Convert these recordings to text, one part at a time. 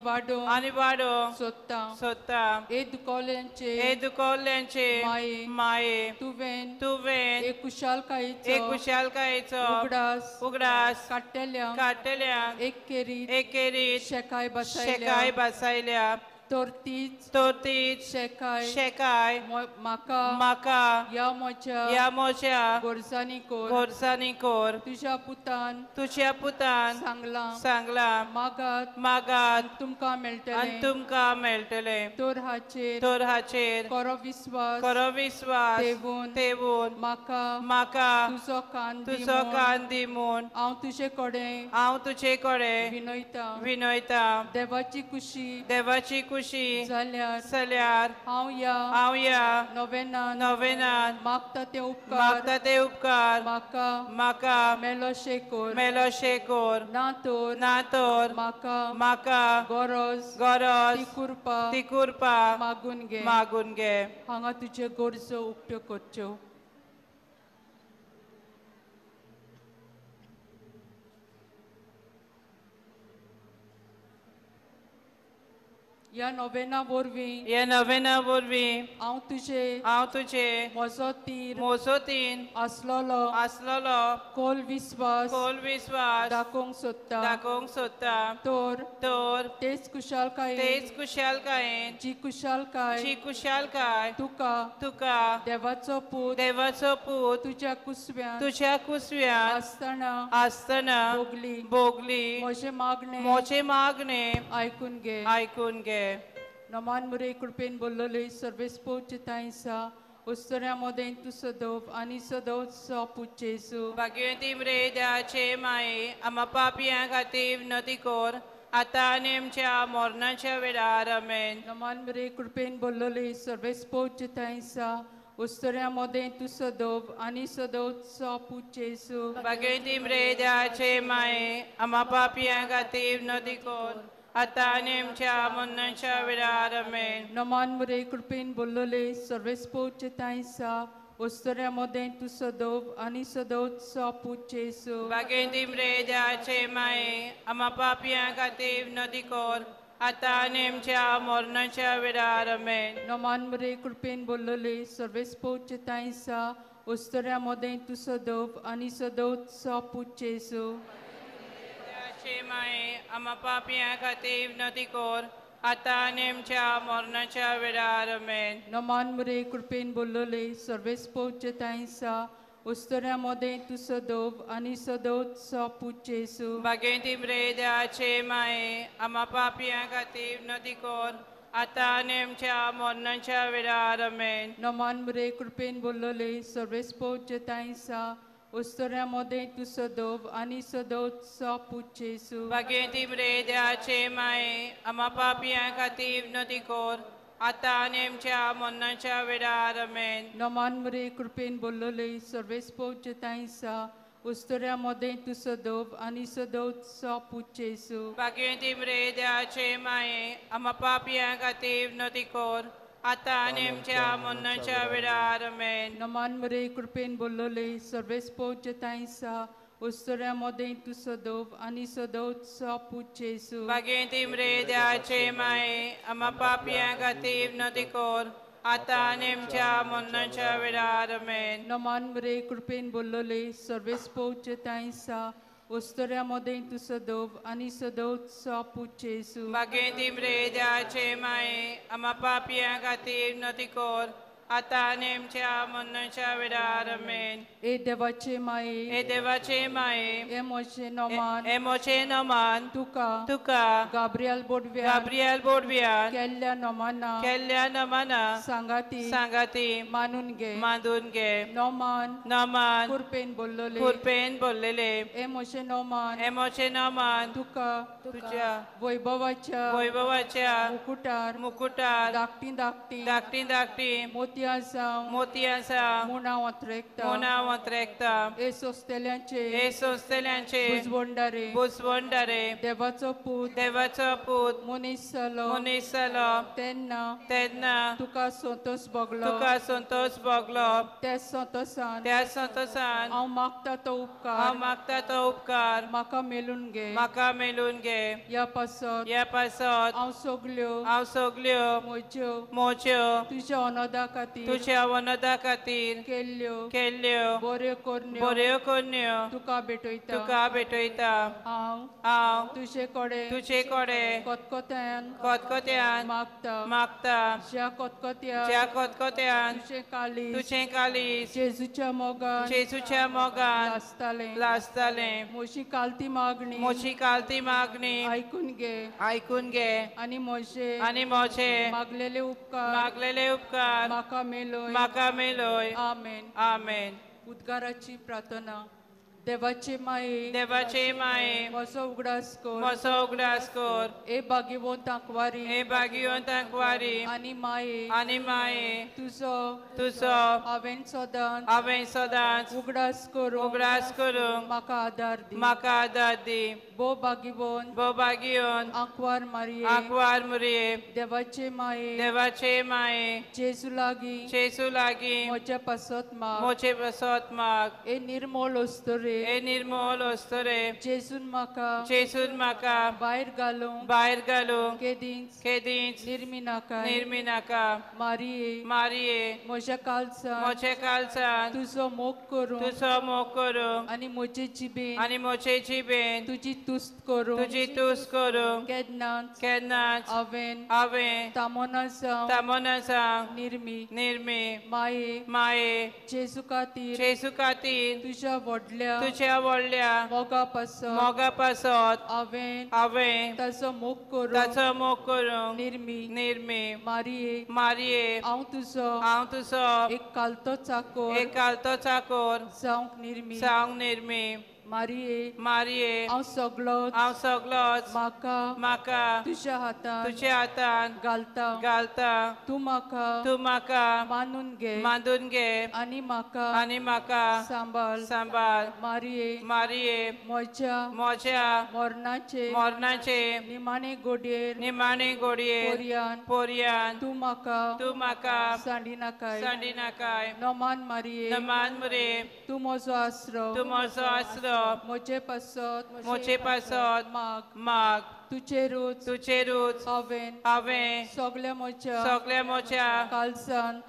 वाडो सोदता ए दुखोल्यांचे माये तुवें एक कुशालकायेचो उगडास काट्टेल्यांक एक केरीत शेकाय शेकाय बसयल्या तोरतीच शेकाय म्हाका या मोच्या गोरसानी कोर तुझ्या पुतान सांगला मागात तुमकां मेळटले तोर हाचेर करो विश्वास तेवून म्हाका तुजो कान दी म्हूण हांव तुजे कडेन विनयता देवाची खुशी जाल्यार हांव या नोवेनान मागता ते उपकार म्हाका मेलो शेकोर ना तोर म्हाका गरज ती कुरपा मागून घे हांगा तुजे गरजो उक्त्यो करच्यो या नोवेना वरवीं हांव तुजे मोजो तीन आसलोलो खोल विश्वास दाखोवंक सोदता तोर तेच कुशालकायेन जी कुशालकाय तुका देवाचो पूत तुझ्या कुसव्यान आसतना भोगली मोचे मागणे आयकून घे नमान मुरे कृपेन बोललोले सर्वेस्पोच ताईसा उस्तऱ्या मोदें तू सदोव आनी सदोव सोपूचेसु भाग्यवती मरे देवाचे माये आम्हा पापियां खातीर विनती कोर आतां आनी आमच्या मरणाच्या वेळार आमेन नमान मुरे कृपेन बोललोले सर्वेस्पोच ताईसा उस्तऱ्या मोदें तू सदोव आनी सदोव सोपूचेसु भाग्यवती मरे देवाचे माये आम्हा पापियां खातीर विनती कोर आतां आनी आमच्या मरणाच्या वेळार आमेन नमान मुरे कृपेन बोललोले सर्वेस्पोच ताईसा उस्तऱ्या मोदें तू सदोव आनी सदोव सोपूचेसु भाग्यवती मरे देवाचे माये आम्हा पापियां खातीर विनती कोर आतां आनी आमच्या मरणाच्या वेळार आमेन नमान मुरे कृपेन बोललोले सर्वेस्पोच ताईसा उस्तऱ्या मोदें तू सदोव आनी सदोव सोपूचेसु माये आम्हा पापियां खातीर विनती कोर आतां आनी आमच्या मरणाच्या वेळार आमेन नमान मुरे कृपेन बोललोले सर्वेस्पोच ताईसा उस्तऱ्या मोदें तू सदोव आनी सदोव सोपूचेसु भाग्यवती मरे देवाचे माये आम्हा पापियां खातीर विनती कोर आतां आनी आमच्या मरणाच्या वेळार आमेन नमान मुरे कृपेन बोललोले सर्वेस्पोच ताईसा उस्तऱ्या मोदें तू सदोव आनी सदोव सोपूचेसु भाग्यवती मरे देवाचे माये आम्हा पापियां खातीर विनती कोर आतां आनी आमच्या मरणाच्या वेळार आमेन नमान मुरे कृपेन बोललोले सर्वेस्पोच ताईसा उस्तऱ्या मोदें तू सदोव आनी सदोव सोपूचेसु भाग्यवती मरे देवाचे माये आम्हा पापियां खातीर विनती कोर आतां आनी आमच्या मरणाच्या वेळार आमेन नमान मुरे कृपेन बोललोले सर्वेस्पोच ताईसा उस्तऱ्या मोदें तू सदोव आनी सदोव सोपूचेसु भाग्यवती मरे देवाचे माये आम्हा पापियां खातीर विनती कोर आतां आनी आमच्या मरणाच्या वेळार आमेन नमान मुरे कृपेन बोललोले सर्वेस्पोच ताईसा उस्तऱ्या मोदें तू सदोव आनी सदोव सोपूचेसु भाग्यवती मरे देवाचे माये आम्हा पापियां खातीर विनती कोर आतां आनी आमच्या मरणाच्या वेळार आमेन ए देवाचे माये ए मोचे नोमान तुका गाब्रिएल बोडव्यान केल्ल्या नोमाना सांगाती मानून घे नोमान कुरपेन बोललेले ए मोचे नोमान तुका तुझ्या वैभवाच्या मुकुटार धाकटी धाकटी motia zawn Mona Wantrekta e sostelanचे Buswondare देवाचो पूत Munisalo तेन्ना तुका संतोष भोगलो त्या संतोषान हांव मागता तो उपकार म्हाका मेलून घे या पासत हांव सगल्यो मोच्यो तुज्या अनोदा खातीर केल्ल्यो बऱ्यो कोरन्यो तुका भेटयता हांव तुजे कडेन कोतकोत्यान मागता ज्या कोतकोत्यान तुझे कालीस जेजूच्या मोगान लासतालें मोशी कालती मागणी आयकून घे आनी मोचे मागलेले उपकार म्हाका मेलोय आमेन उद्गाराची प्रार्थना देवाचे माये म्हजो उगडास कोर ए भाग्यवंत आंकवारी आनी माये तुजो हांवें सदांच उगडास करूंक म्हाका आदार दी भो भाग्यवंत आंकवार मारिये देवाचे माये जेजू लागी म्हज्या पासत माग ए निर्मल ओस्तोरे जेजून म्हाका भायर घालूंक केदींच निर्मिनाका मारिये म्हज्या कालसान तुजो मोग करूंक आनी म्हजे जिबेन तुजी तुस्त करूंक केन्नाच हांवें तामोना जावं निर्मी माये जेजू खातीर तुज्या व्हडल्या मोगा पासत हांवें ताचो मोग करूंक निर्मी मारिये हांव तुजो एक कालतो चाकोर जावंक निर्मी मारिये हांव सगळोच म्हाका तुज्या हातान घालता तूं म्हाका मानून घे आनी म्हाका सांबाळ मारिये म्हज्या मोरणाचे निमाणे घोडयेर पोरयान तूं म्हाका सांडिनाकाय नमान मारिये तूं म्हजो आसरो मोचे पासत माग तुचे रूच हांवें सगळ्या मोच्या कालसान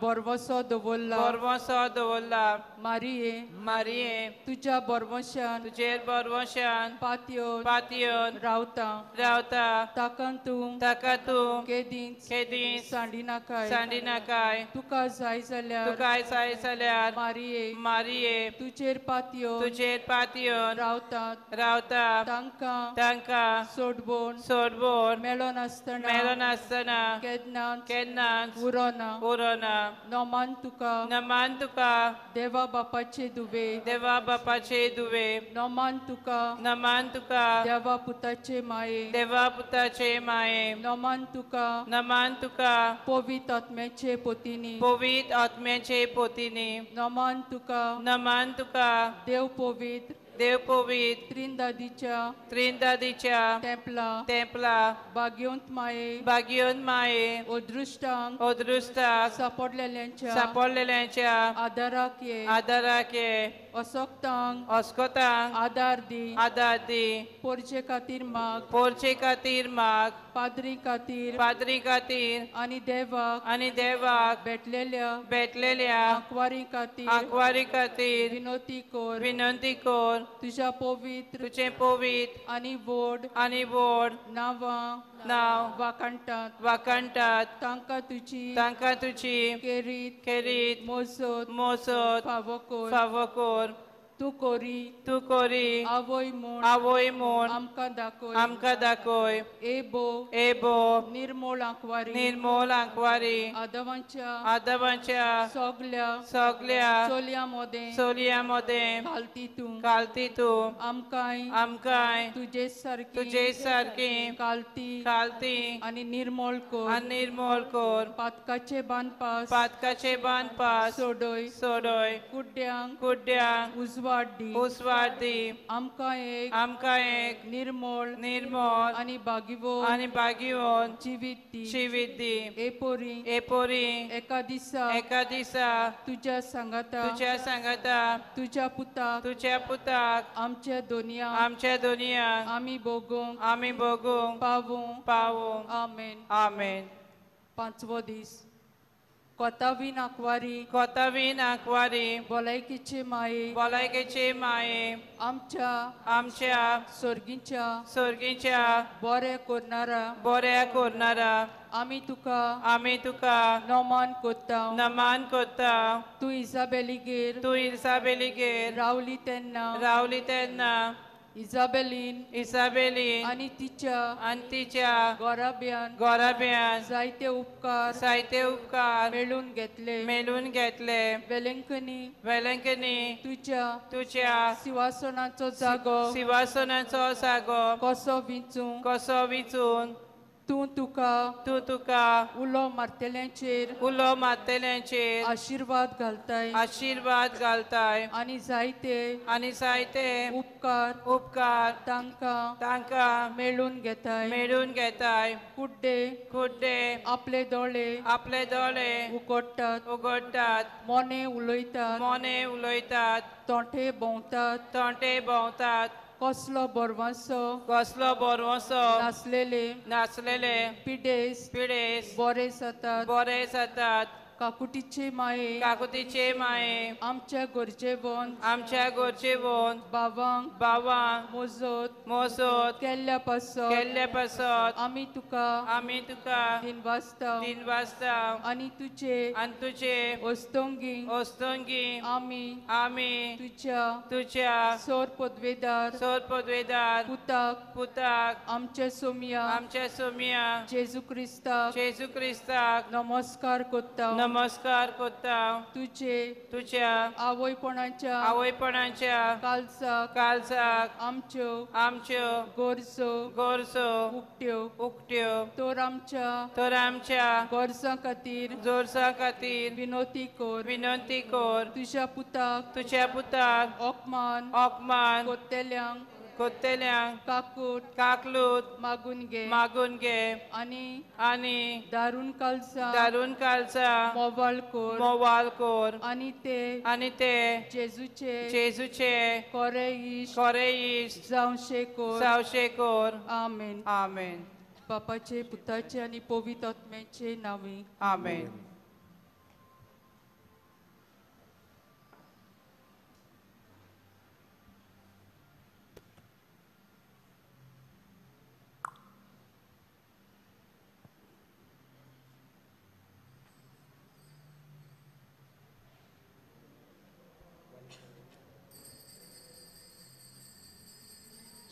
बरवसो दवरला मारिये तुज्या बरवशान पातयोन रावता ताका तूं केदींच सांडिनाकाय तुका जाय जाल्यार मारिये तुजेर पातयोन रावता तांका सोडबोन मेळोन आसतना केन्नाच उरोना नमान तुका देवा बापाचे दुवे नमान तुका देवा पुताचे माये नमान तुका पवित आत्म्याचे पोतिनी नमान तुका देव पवित त्रिंदादीच्या तेंपला भाग्यवंत माये ओदृष्टांक सापडलेल्यांच्या आदाराक ये अस्कोतांक आदार दी पोरचे खातीर माग पाद्री खातीर आनी देवाक भेटलेल्या आंकवारी खातीर विनंती कोर तुझे पवित्र आनी व्हड नांव वाकांटात तांकां तुजी केरीत मोजत फावो कोर तू कोरी तू कोरी आवय म्हूण आमकां दाखय एबो निर्मोळ आंकवारी आदवांच्या सगल्या चलयां मदें घालती तूं आमकांय तुजे सारकी घालती आनी निर्मोळ कोर पातकाचे बांदपास सोडय कुड्ड्यांक उजवाड दी आमकां एक निर्मोळ आनी बागीवोन जिवीत दी एपोरी एका दिसा तुज्या सांगाता तुज्या पुताक आमच्या दोनयाक आमी भोगूंक पावूं आमेन. पांचवो दीस कोतावीन आंकवारी भलायकेचे माये आमच्या सोर्गीच्या बरें कोरनारा आमी तुका नमन कोत्ता तूं इसाबेलीगेर रावली तेन्ना इसाबेलीन आनी तिच्या गोराब्यान जायते उपकार मेळून घेतले वेलंकनी तुज्या सिंहासनाचो जागो कसो विचून तूं तुका उलो मारतेल्यांचेर आशीर्वाद घालताय आनी जायते उपकार तांकां मेळून घेताय कुड्डे आपले दोळे उगडटात मोने उलयतात तोंटे भोंवतात कसलो बोरवांसो नाचलेले पिडेस बरे जातात काकुटीचे माये आमच्या गोरचेवोन बावांक मोजोत केल्ल्या पासत आमी तुका दिनवासता आनी तुजे ओस्तोंगी आमी तुज्या सोर पदवेदार पुताक आमच्या सोमया जेजू क्रिस्ताक नमस्कार कोत्ता तुज्या आवयपणाच्या काळजाक आमच्यो गोरजो उक्त्यो तोर आमच्या गोरजां खातीर विनंती कोर तुज्या पुताक ओकमान कोत्तेल्यांक काकलूत मागून घे आनी दारून कालचा मोवाल कोर आनी ते जेजूचे कोरे इश जावशे कोर आमेन. बापाचे पुताचे आनी पवित्र आत्म्याचे नावे आमेन.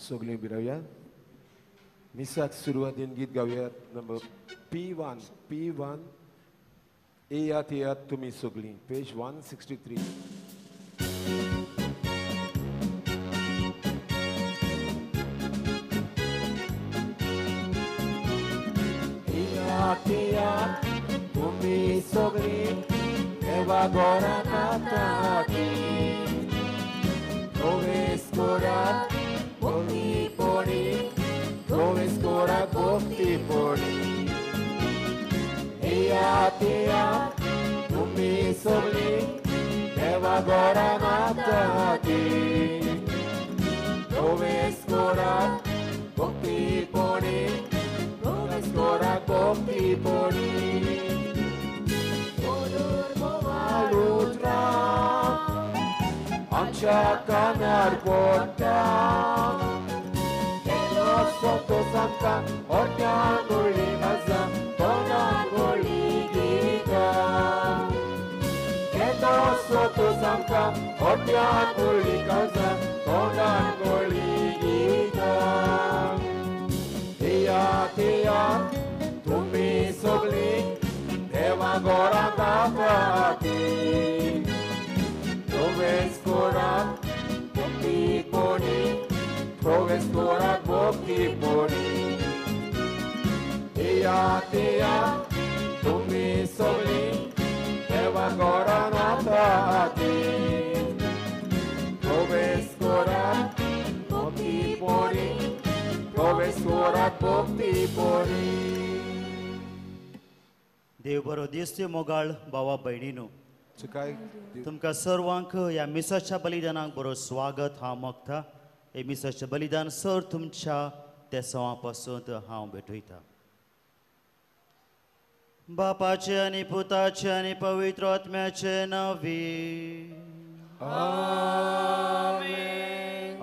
सगळीं भिरावया मिसाक सुरवातीन गीत गावयात नंबर P1 येयात तुमी सगळीं पेज 163. येयात तुमी सगळीं देवा घरांत आताती प्रवेश करात भक्ती पडी येयात तुमी सगळीं देवा घरांत आताती प्रवेश करात भक्ती पडी आमच्या कानार पडटा Sotto Santa, organo casa, organo ligita. Sotto Santa, organo ओट्यान गोळी काळजां तोंडान गोळी गितां येयात येयात तुम्ही सगळीं देवा घरांत आतां प्रवेश करात भक्तीपोणी प्रवेश करात भक्तीपोणी येयात येयात तुम्ही सगळीं देवा घरांत आतां प्रवेश करात भक्तीपोणी प्रवेश करात भक्तीपोणी देव बरो दीस दिवं मोगाळ भावा भयणीनो चिकाय तुमकां सर्वांक ह्या मिसाच्या बलिदानाक बरो स्वागत हांव मागता हे मिसाचें बलिदान सर तुमच्या तेसावा पासून हांव भेटयता बापाचे आनी पुताचे आनी पवित्र आत्म्याचे नांवी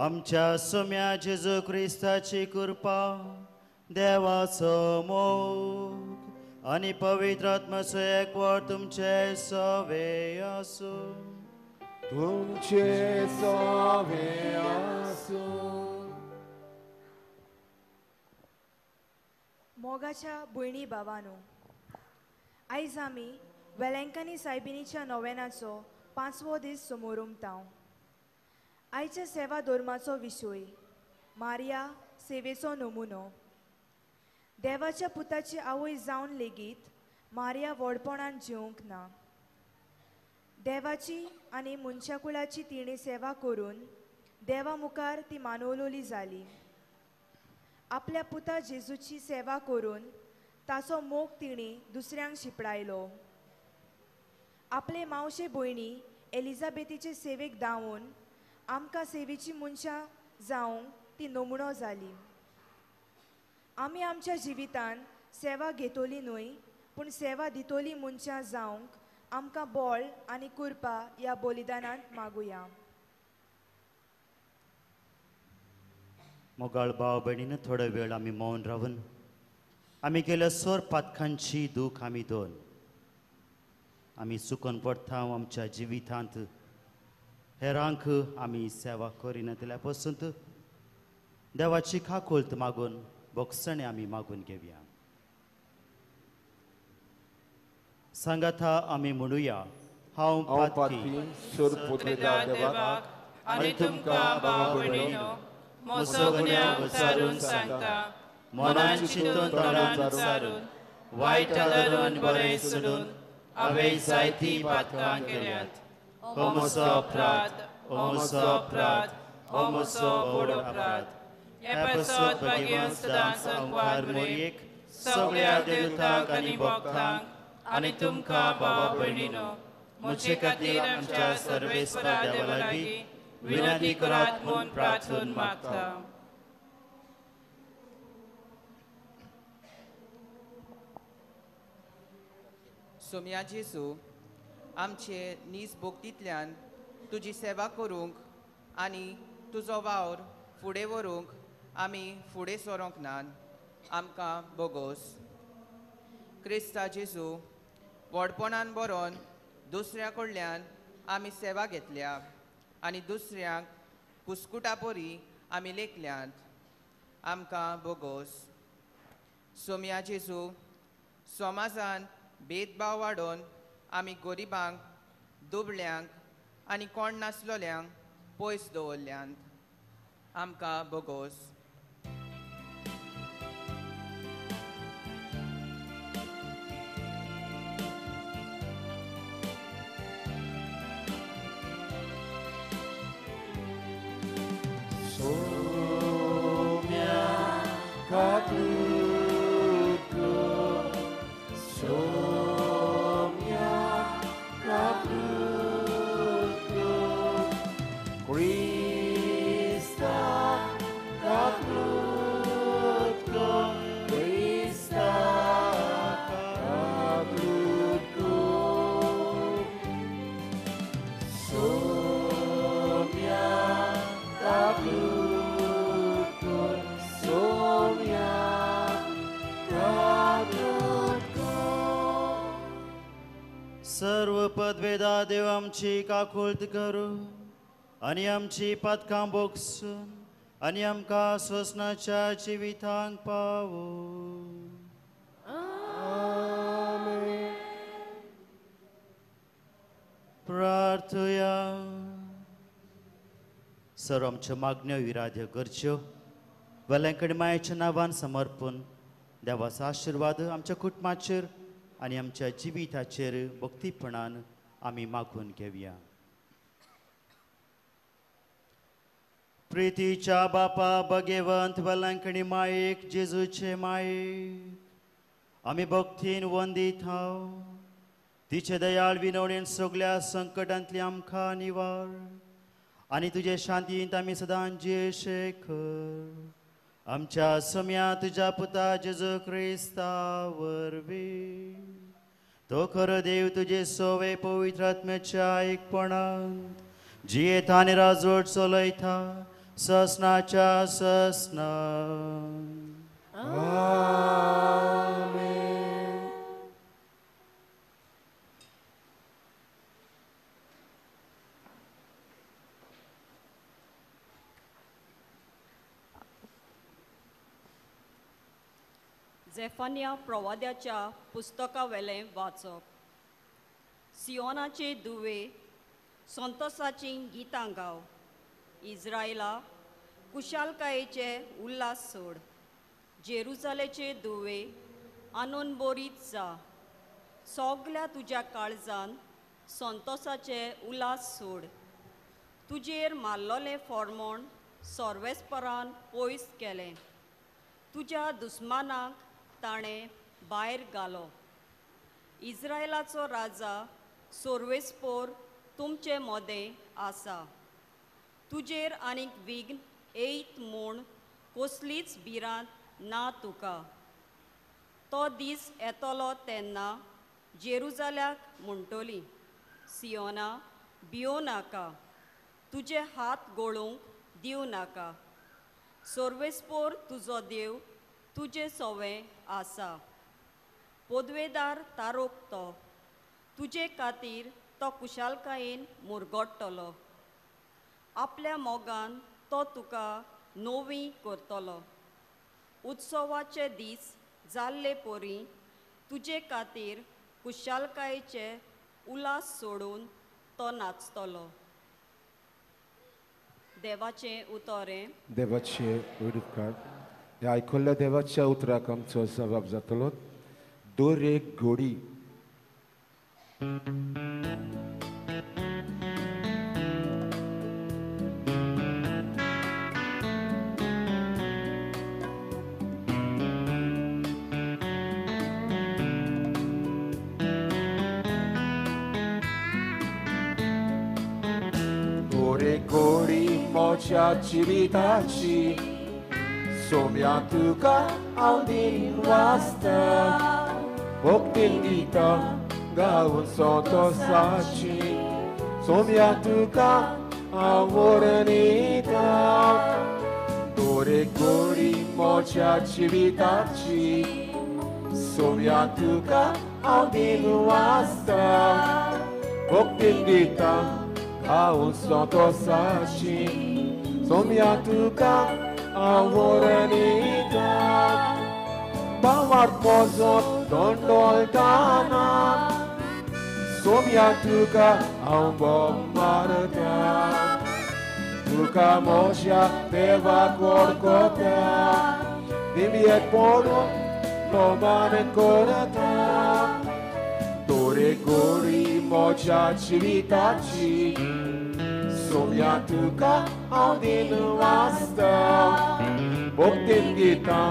आमच्या सोम्या जेजू क्रिस्ताची कृपा देवाचो मोग आनी पवित्र आत्म्याचो एकवट तुमचे सवे आसूं तुमचे सवे आसूं मोगाच्या भयणी भावांनो आयज आमी वेलेंकानी सायबिणीच्या नोवेनाचो 5वो दीस समोर उमतांव आयच्या सेवा धर्माचो विशय मारिया सेवेचो नमुनो देवाच्या पुताची आवय जावन लेगीत मारिया व्हडपणान जिवंक ना देवाची आनी मनशा कुळाची तिणी सेवा करून देवा मुखार ती मानवलोली जाली आपल्या पुता जेजूची सेवा करून ताचो मोग तिणी दुसऱ्यांक शिपडायलो आपले मावशे भयणी एलिझाबेथीचे सेवेक दावून आमकां सेवेची मनशां जावंक ती नमुनो जाली आमी आमच्या जिवितान सेवा घेतली न्हय पूण सेवा दितोली मनशां जावंक आमकां बळ आनी कृपा ह्या बलिदानांत मागुया मोगाळ भाव भयणीन थोडो वेळ आमी मौन रावन आमी केल्या सर पातकांची दूख आमी दोन आमी चुकोन पडटा आमच्या जिवितांत हेरांक आमी सेवा करिनातल्या पासून देवाची खाकोल्त मागून बोगसणे आमी मागून घेवया सांगात आमी म्हणुया हांव पातकी सुर पुत्रिदा देवाक आनी तुमकां भावा भयणीनो म्हजो गुन्यांव विचारून सांगता मनान चिंतून तोंडान विचारून वायट धरून बरें सोडून हांवें जायतीं पातकां केल्यात हो म्हजो अपराध हो म्हजो अपराध हो म्हजो व्हड अपराध हे पासत भाग्यवान सदांच संकवार मोरयेक सगळ्या देवतांक आनी भक्तांक आनी तुमकां भावा भयणीनो म्हजे खातीर आमच्या सर्वेस्परा देवा लागीं विनंती करात म्हूण प्रार्थून मागता सोम्या जेजू आमचे नीज भोगतींतल्यान तुजी सेवा करूंक आनी तुजो वावर फुडें व्हरूंक आमी फुडें सरोंक नान आमकां बोगोस क्रिस्ता जेजू व्हडपणान बरोवन दुसऱ्या कडल्यान आमी सेवा घेतल्या आनी दुसऱ्यांक कुस्कुटा पोरी आमी लेखल्यात आमकां बोगोस सोम्या जेजू समाजान भेदभाव वाडोवन आमी गरिबांक दुबळ्यांक आनी कोण नासलोल्यांक पयस दवरल्यांत आमकां बोगोस सर्व पदवेदा देव आमची काकुळत करू आनी आमची पातकां बोगसून आनी आमकां सोसनाच्या जिवितांक पावो. प्रार्थुया. सर्व आमच्यो मागण्यो विराध्य करच्यो वेलेंकडी मायेच्या नांवान समर्पण देवाचो आशिर्वाद आमच्या कुटुंबाचेर आनी आमच्या जिविताचेर भक्तीपणान आमी मागून घेवया. प्रितीच्या बापा भगवंत वेलांकणी मायेक जेजूचे मायेक आमी भक्तीन वंदीत हांव. तिचे दयाळ विनवणेन सगळ्या संकटांतली आमकां निवार आनी तुजे शांतींत आमी सदांच जेशे कर. आमच्या सम्या तुज्या पुता जेजू क्रिस्ता वरवीं तो खरो देव तुजे सोवे पवित्र आत्म्याच्या एकपणांत जियेता आनी राजवट चलयता ससनाच्या ससना. झेफन्या प्रवाद्याच्या पुस्तका वेलें वाचप. सियोनाचे दुवे संतोसाची गितां गाव. इस्रायला कुशालकायेचे उल्हास सोड. जेरुसालेचे दुवे आनंदभरीत जा. सगल्या तुज्या काळजान संतोसाचे उल्हास सोड. तुजेर मारलोलें फॉर्मोण सर्वेस्परान पयस केलें. तुज्या दुस्मानाक ताणें भायर घालो. इस्रायलाचो राजा सोर्वेस्पोर तुमचे मोदें आसा. तुजेर आनीक विघ्न येयत म्हूण कसलीच भिरांत ना तुका. तो दीस येतलो तेन्ना जेरुजाल्याक म्हणटली, सियोना भियो नाका, तुजे हात गळोवंक दिवं नाका. सोर्वेस्पोर तुजो देव तुजे सोवें आसा. पोदवेदार तारोक तो तुजे खातीर तो कुशालकायेन मुरगोडटलो. आपल्या मोगान तो तुका नोवी करतलो. उत्सवाचे दीस जाल्ले पोरी तुजे खातीर कुशालकायेचे उल्हास सोडून तो नाचतलो. देवाचें उतोरें. देवाचे उडकार ह्या आयकल्ल्या देवाच्या उतराक आमचो जबाब जातलो. दोरे घोडी. Doре घोडी मोच्या जिविताची सोम्या तुका हांव दिन वाचता. भक्तीन गितां गावन संतोसाची सोम्या तुका हांव वरणीता. दोरे घोडी मोच्या जिविताची सोम्या तुका हांव दिन वाचता. भक्तीन गितां गावन संतोसाची सोम्या तुका Amoranita Bamar pozot dondoltana Somia tuka ambomarta Tuka mosha teva korkota Dimiet pono lomane korata Dore gori mocha civitaci Somia tuka audin vasta Boktin gita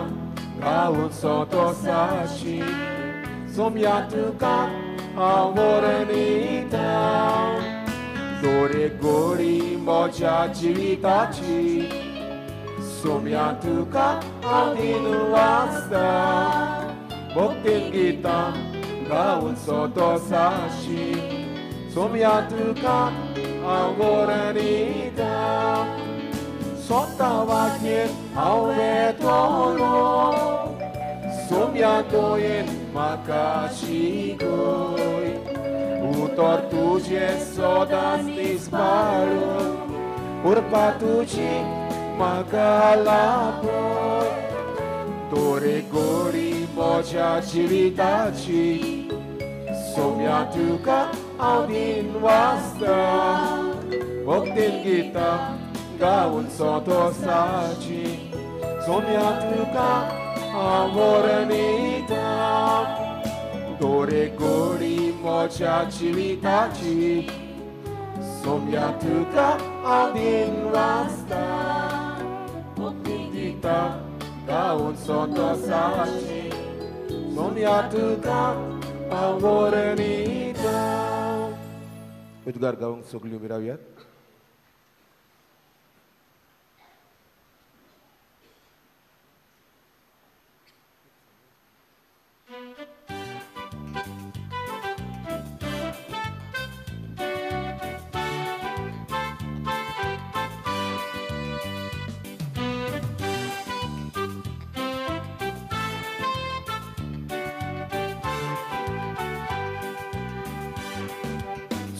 gaun sotosashi Somia tuka avorenita Dore gori mocha civitaci Somia tuka audin vasta Boktin gita gaun sotosashi Somia tuka avorenita Sottavakin auvetolo Somiatojen makashigoi Utor tuđe sodas nispalu उरपा तुझी म्हाका लागून दोरे गोडी म्हज्या जिविताची सोम्या तुका हांव दिन वाचता भक्तीन गितां गावन संतोसाची सोम्या तुका हांव वरणीता दोरे गोडी म्हज्या जिविताची सोम्या तुका हांव दिन वाचता भक्तीन गितां गावन संतोसाची सोम्या तुका हांव वरणीता. उद्गार गावंक सगळीं उबी रावयात.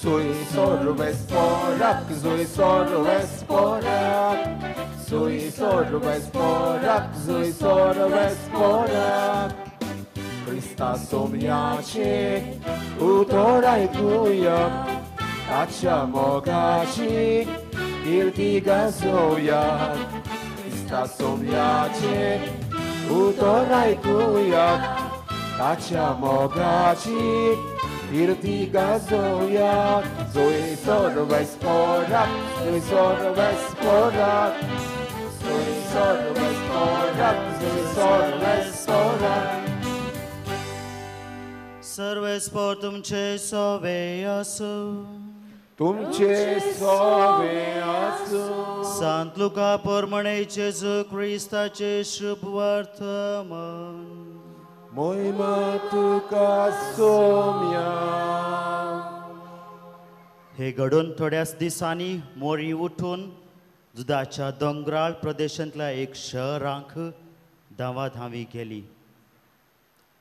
Sui sorro esporak, sui sorro esporak, sui sorro esporak, sui sorro esporak. Krista somniacie, utorai kuja, tacia mogaci, irtiga zoja. Krista somniacie, utorai kuja, tacia mogaci, irtiga zoja. Zoi sorro esporak, zoi sorro esporak, zoi sorro esporak, zoi sorro esporak. सर्वेस्पोर तुमचे सोवे असो तुमचे सोवे असो सांत Luca पोरमणे जेजू क्रिस्ताचे शुभ वर्तमान मोहिमा तुका सोम्या. हे घडून थोड्याच दिसांनी मोरी उठून जुदाच्या दोंगराळ प्रदेशांतल्या एक शहरांक धांवाधांवी गेली.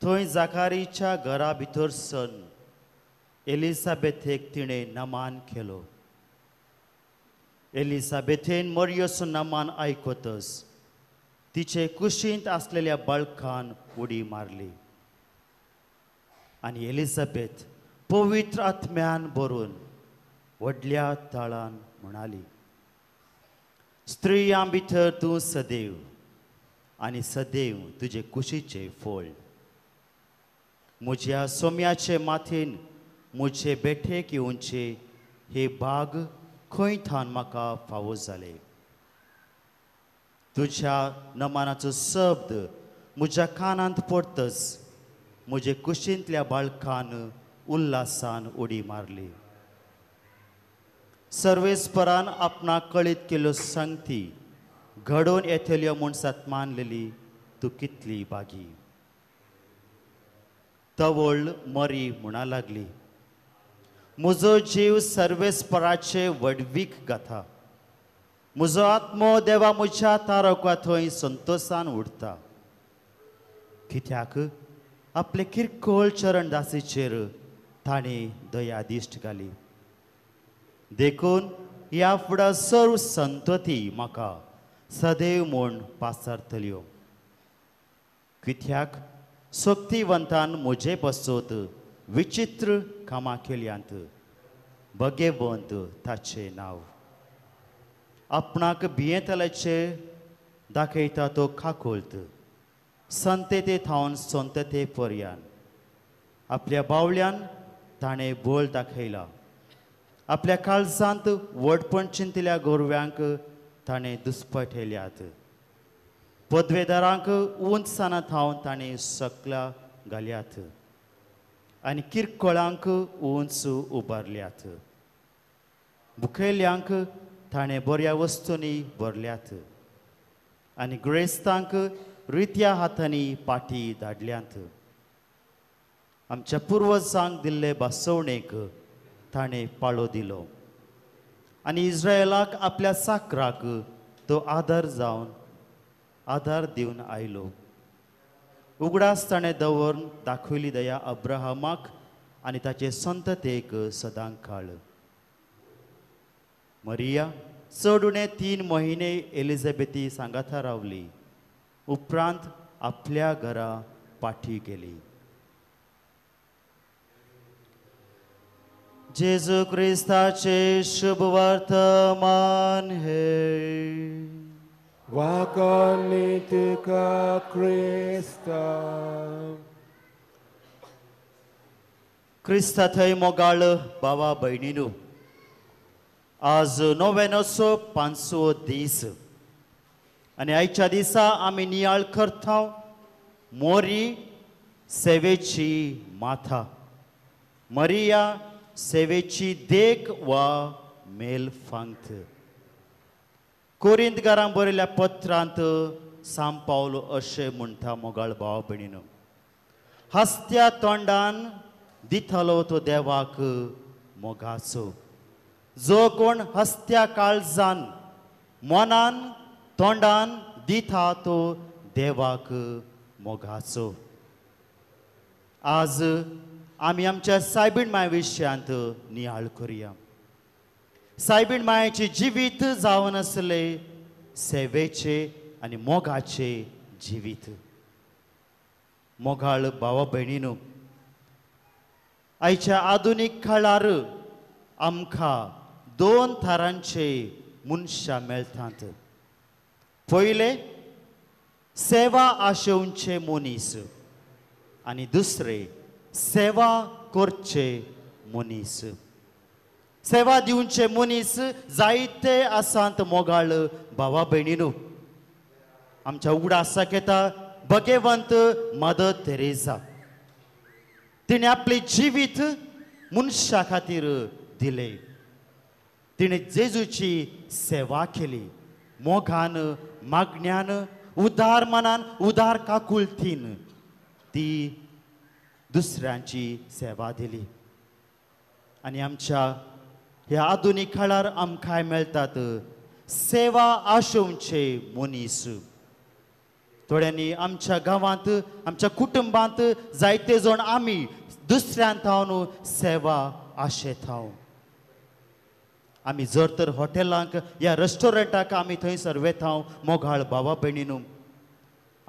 थंय जाकारीच्या घरा भितर सन एलिझाबेथेक तिणें नमान केलो. एलिझाबेथेन मरियेचो नमान आयकतच तिचे कुशींत आसलेल्या बाळकान उडी मारली आनी एलिझाबेथ पवित्र आत्म्यान भरून व्हडल्या ताळान म्हणाली, स्त्रियां भितर तूं सदैव आनी सदैव तुजे कुशीचे फळ. म्हज्या सोम्याचे माथेन म्हजे बेठेक येवचे हे भाग खंय थान म्हाका फावो जाले. तुज्या नमानाचो शब्द म्हज्या कानांत पडतच म्हजे कुशींतल्या बाळकान उल्हासान उडी मारली. सर्वेस्परान आपणाक कळीत केल्यो सांगती घडोवन येतल्यो म्हूण सतमानलेली तूं कितली बागी. तवळ मरी म्हणा लागली, म्हजो जीव सर्वेस्पराचे वडवीक गाता. म्हजो आत्मो देवा म्हज्या तारका थंय संतोषान उरता. कित्याक आपले किरकोळ चरणदासीचेर ताणें दया दिश्ट घाली. देखून ह्या फुडा सर्व संतती म्हाका सदैव म्हूण पासरतल्यो. कित्याक सोक्तिवंतान म्हजे बसोत विचित्र कामां केल्यांत भगेवंत ताचें नांव. आपणाक भियेंतल्याचे दाखयता तो खाकोलत संतते थावन संतते पर्यान. आपल्या बावल्यान ताणें बोल दाखयला. आपल्या काळजांत व्हडपण चिंतल्या गोरव्यांक ताणें दुस्पटयल्यात. पदवेदारांक उंचसाना थावन ताणें सकला घाल्यात आनी किरकोळांक उंच उबारल्यात. मुखेल्यांक ताणें बऱ्या वस्तूंनी भरल्यात आनी ग्रेस्तांक रित्या हातांनी पाटी धाडल्यात. आमच्या पुर्वजांक दिल्ले बसवणेक ताणें पाळो दिलो आनी इस्रायलाक आपल्या साकराक तो आदार दिवन आयलो. उगडास ताणें दवरून दाखयली दया अब्राहमाक आनी ताचे संततेक सदां काळ. मरिया चड उणे 3 म्हयने एलिझाबेथी सांगाता रावली. उपरांत आपल्या घरा पाठी गेली. जेजू क्रिस्ताचे शुभ वर्तमान हे. Wakanitika Krista. क्रिस्ता थंय मोगाळ भावा भयणीनो, आज 905 दीस आनी आयच्या दिसा आमी नियाळ करता मोरी सेवेची माथा, मरिया सेवेची देख वा मेल फांगत. कोरिंतकारांक बरयल्या पत्रांत सांत पावलो अशें म्हणटा मोगाळ भाव भयणीनो, हस्त्या तोंडान दितालो तो देवाक मोगाचो. जो कोण हस्त्या काळजान मनान तोंडान दिता तो देवाक मोगाचो. आज आमी आमच्या सायबीण माय विशयांत नियाळ करुया. सायबीण मायेचे जिवीत जावन आसले सेवेचे आनी मोगाचे जिवीत. मोगाळ भावा भयणीनो, आयच्या आधुनीक काळार आमकां 2 तरांचे मनशां मेळटात. पयले सेवा आशेवचे मनीस आनी दुसरे सेवा करचे मनीस. सेवा दिवचे मनीस जायते आसात मोगाळ भावा भयणीनो. आमच्या उगडासाक येता भगवंत मदर तेरेसा. तिणे आपले जिवीत मनशा खातीर दिले. तिणे जेजूची सेवा केली, मोगान, मागण्यान, उदार मनान, उदार काकुळतीन ती दुसऱ्यांची सेवा दिली. आनी आमच्या ह्या आधुनीक काळार आमकां मेळटात सेवा आशेवचे मनीस. थोड्यांनी आमच्या गांवांत, आमच्या कुटुंबांत जायते जण आमी दुसऱ्यांत हांव सेवा आशेता. आमी जर तर हॉटेलांक या रेस्टॉरंटाक आमी थंयसर वेता मोगाळ भावा भयणीनो,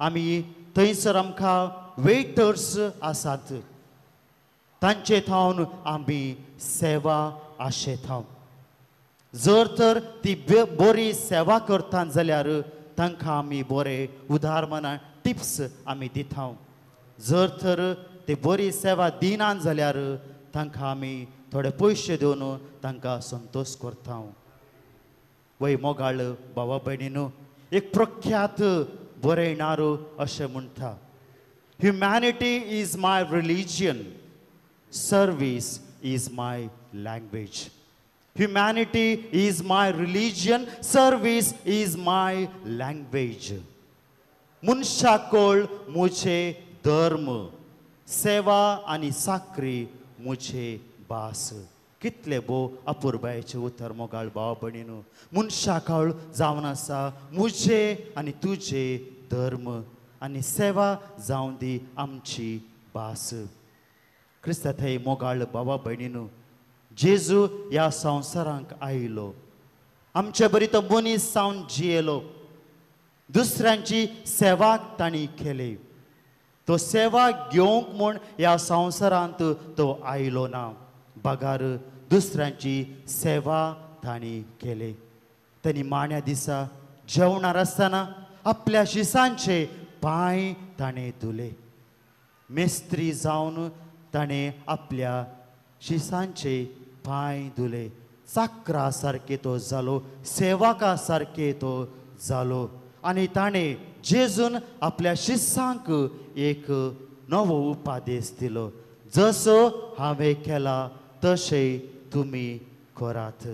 आमी थंयसर आमकां वेटर्स आसात, तांचे थावन आमी सेवा आशेता. जर तर ती बरी सेवा करतात जाल्यार तांकां आमी बरे उदार मनान टिप्स आमी दिता. जर तर ते बरी सेवा दिनात जाल्यार तांकां आमी थोडे पयशे दिवन तांकां संतोश करता. वय मोगाळ भावा भयणीनो, एक प्रख्यात बरयणारो अशें म्हणटा, humanity is my religion, service is my language. Humanity is my religion, service is my language. मुनशाकोळ मुझे धर्म, सेवा आनी साकरी मुझे भास. कितले भो अपुर्बायेचे उतर मोगाळ भाव भयणीनो. मुनशाकोळ जावन आसा मुझे आनी तुझे धर्म, आनी सेवा जावन दी आमची भास. क्रिस्ता थंय मोगाळ भावा भयणीनो, जेजू ह्या संवसारांक आयलो, आमचे बरी तो मनीस जावन जियेलो, दुसऱ्यांची सेवा तांणी केली. तो सेवा घेवंक म्हूण ह्या संवसारांत तो आयलो ना, बागार दुसऱ्यांची सेवा तांणी केली. तांणी मांड्या दिसा जेवणार आसतना आपल्या शिसांचे पांय ताणें धुले. मेस्त्री जावन ताणें आपल्या शिसांचे पांय धुले. चाकरा सारके तो जालो, सेवका सारके तो जालो. आनी ताणें जेजून आपल्या शिसांक एक नवो उपादेश दिलो, जसो हांवें केला तशें तुमी करात.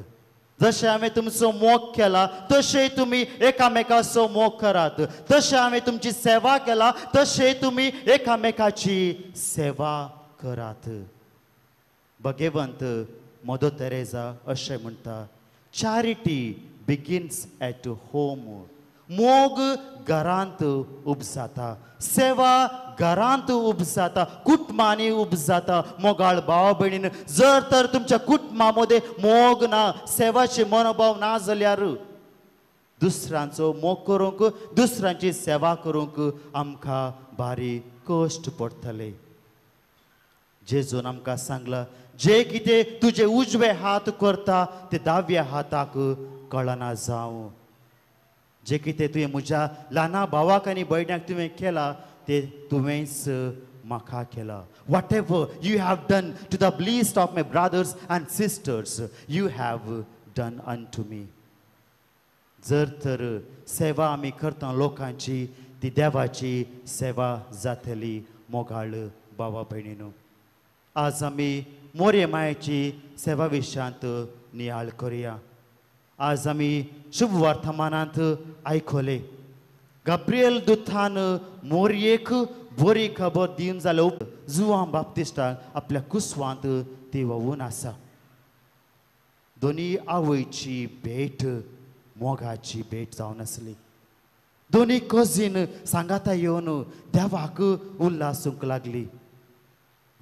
जशें हांवें तुमचो मोग केला तशें तुमी एकामेकाचो मोग करात. तशें हांवें तुमची सेवा केला तशें तुमी एकामेकाची सेवा करात. भगवंत मदर तेरेसा अशें म्हणटा, चॅरिटी बिगिन्स एट होम. मोग घरांत उब जाता, सेवा घरांत उब जाता, कुटुंबांनी उब जाता. मोगाळ भाव भयणीन, जर तर तुमच्या कुटुंबामध्ये मोग ना, सेवाचे मनोभाव ना जाल्यार दुसऱ्यांचो मोग करूंक, दुसऱ्यांची सेवा करूंक आमकां भारी कश्ट पडटले. जेजून आमकां सांगला, जे कितें तुजे उजवे हात करता ते दाव्या हाताक कळना जावं. जे कितें तुवें म्हज्या ल्हाना भावाक आनी भयणाक तुवें केला ते तुवेंच म्हाका केला. Whatever you have done to the list of my brothers and sisters you have done unto me. जर तर सेवा आमी करता लोकांची, ती देवाची सेवा जातली. मोगाळ भावा भयणीनो, आज आमी मोरये मायेची सेवा विशयांत नियाळ करुया. आज आमी शुभ वर्तमानांत आयकले, गब्रियल दुतान मोरयेक बरी खबर दिवन जाल्या उपरांत जुआं बाप्तिस्ताक आपल्या कुसवांत ती व्होवून आसा. दोनी आवयची भेट मोगाची भेट जावन आसली. दोनी कजीन सांगाता येवन देवाक उल्हासूंक लागली.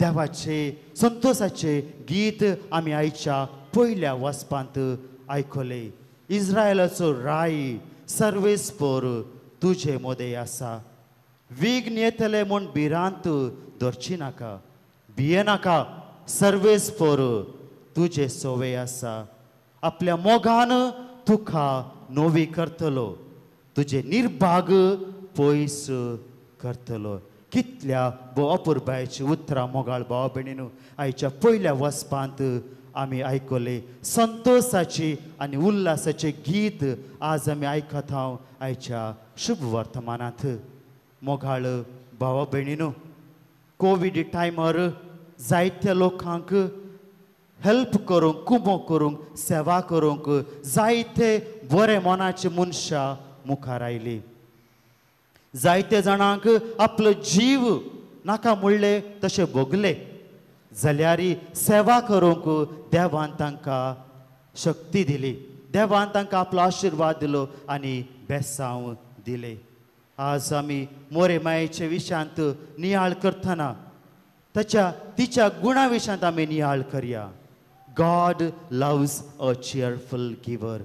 देवाचे संतोषाचे गीत आमी आयच्या पयल्या वचपांत आयकले. इस्रायलाचो राई सर्वेस्पर तुजे मोदे आसा. विघ्न येतले म्हूण भिरांत धरची नाका, भियेनाका, सर्वेस्पर तुजे सोवे आसा. आपल्या मोगान तुका नोवी करतलो, तुजे निर्भाग पयस करतलो. कितल्या अपुरबायची उतरां मोगाळ भाव भयणीनो आयच्या पयल्या वचपांत आमी आयकले. संतोषाची आनी उल्हासाचे गीत आज आमी आयकत हांव आयच्या शुभ वर्तमानांत. मोगाळ भावा भयणीनो, कोविड टायमार जायत्या लोकांक हेल्प करूंक, कुमो करूंक, सेवा करूंक जायते बरे मनाचे मनशां मुखार आयली. जायते जाणांक आपलो जीव नाका म्हणले तशें भोगले जाल्यार सेवा करूंक देवान तांकां शक्ती दिली. देवान तांकां आपलो आशिर्वाद दिलो आनी बेसांव दिले. आज आमी मोरे मायेचे विशयांत नियाळ करतना तिच्या गुणा विशयांत आमी नियाळ करया. God loves a cheerful giver.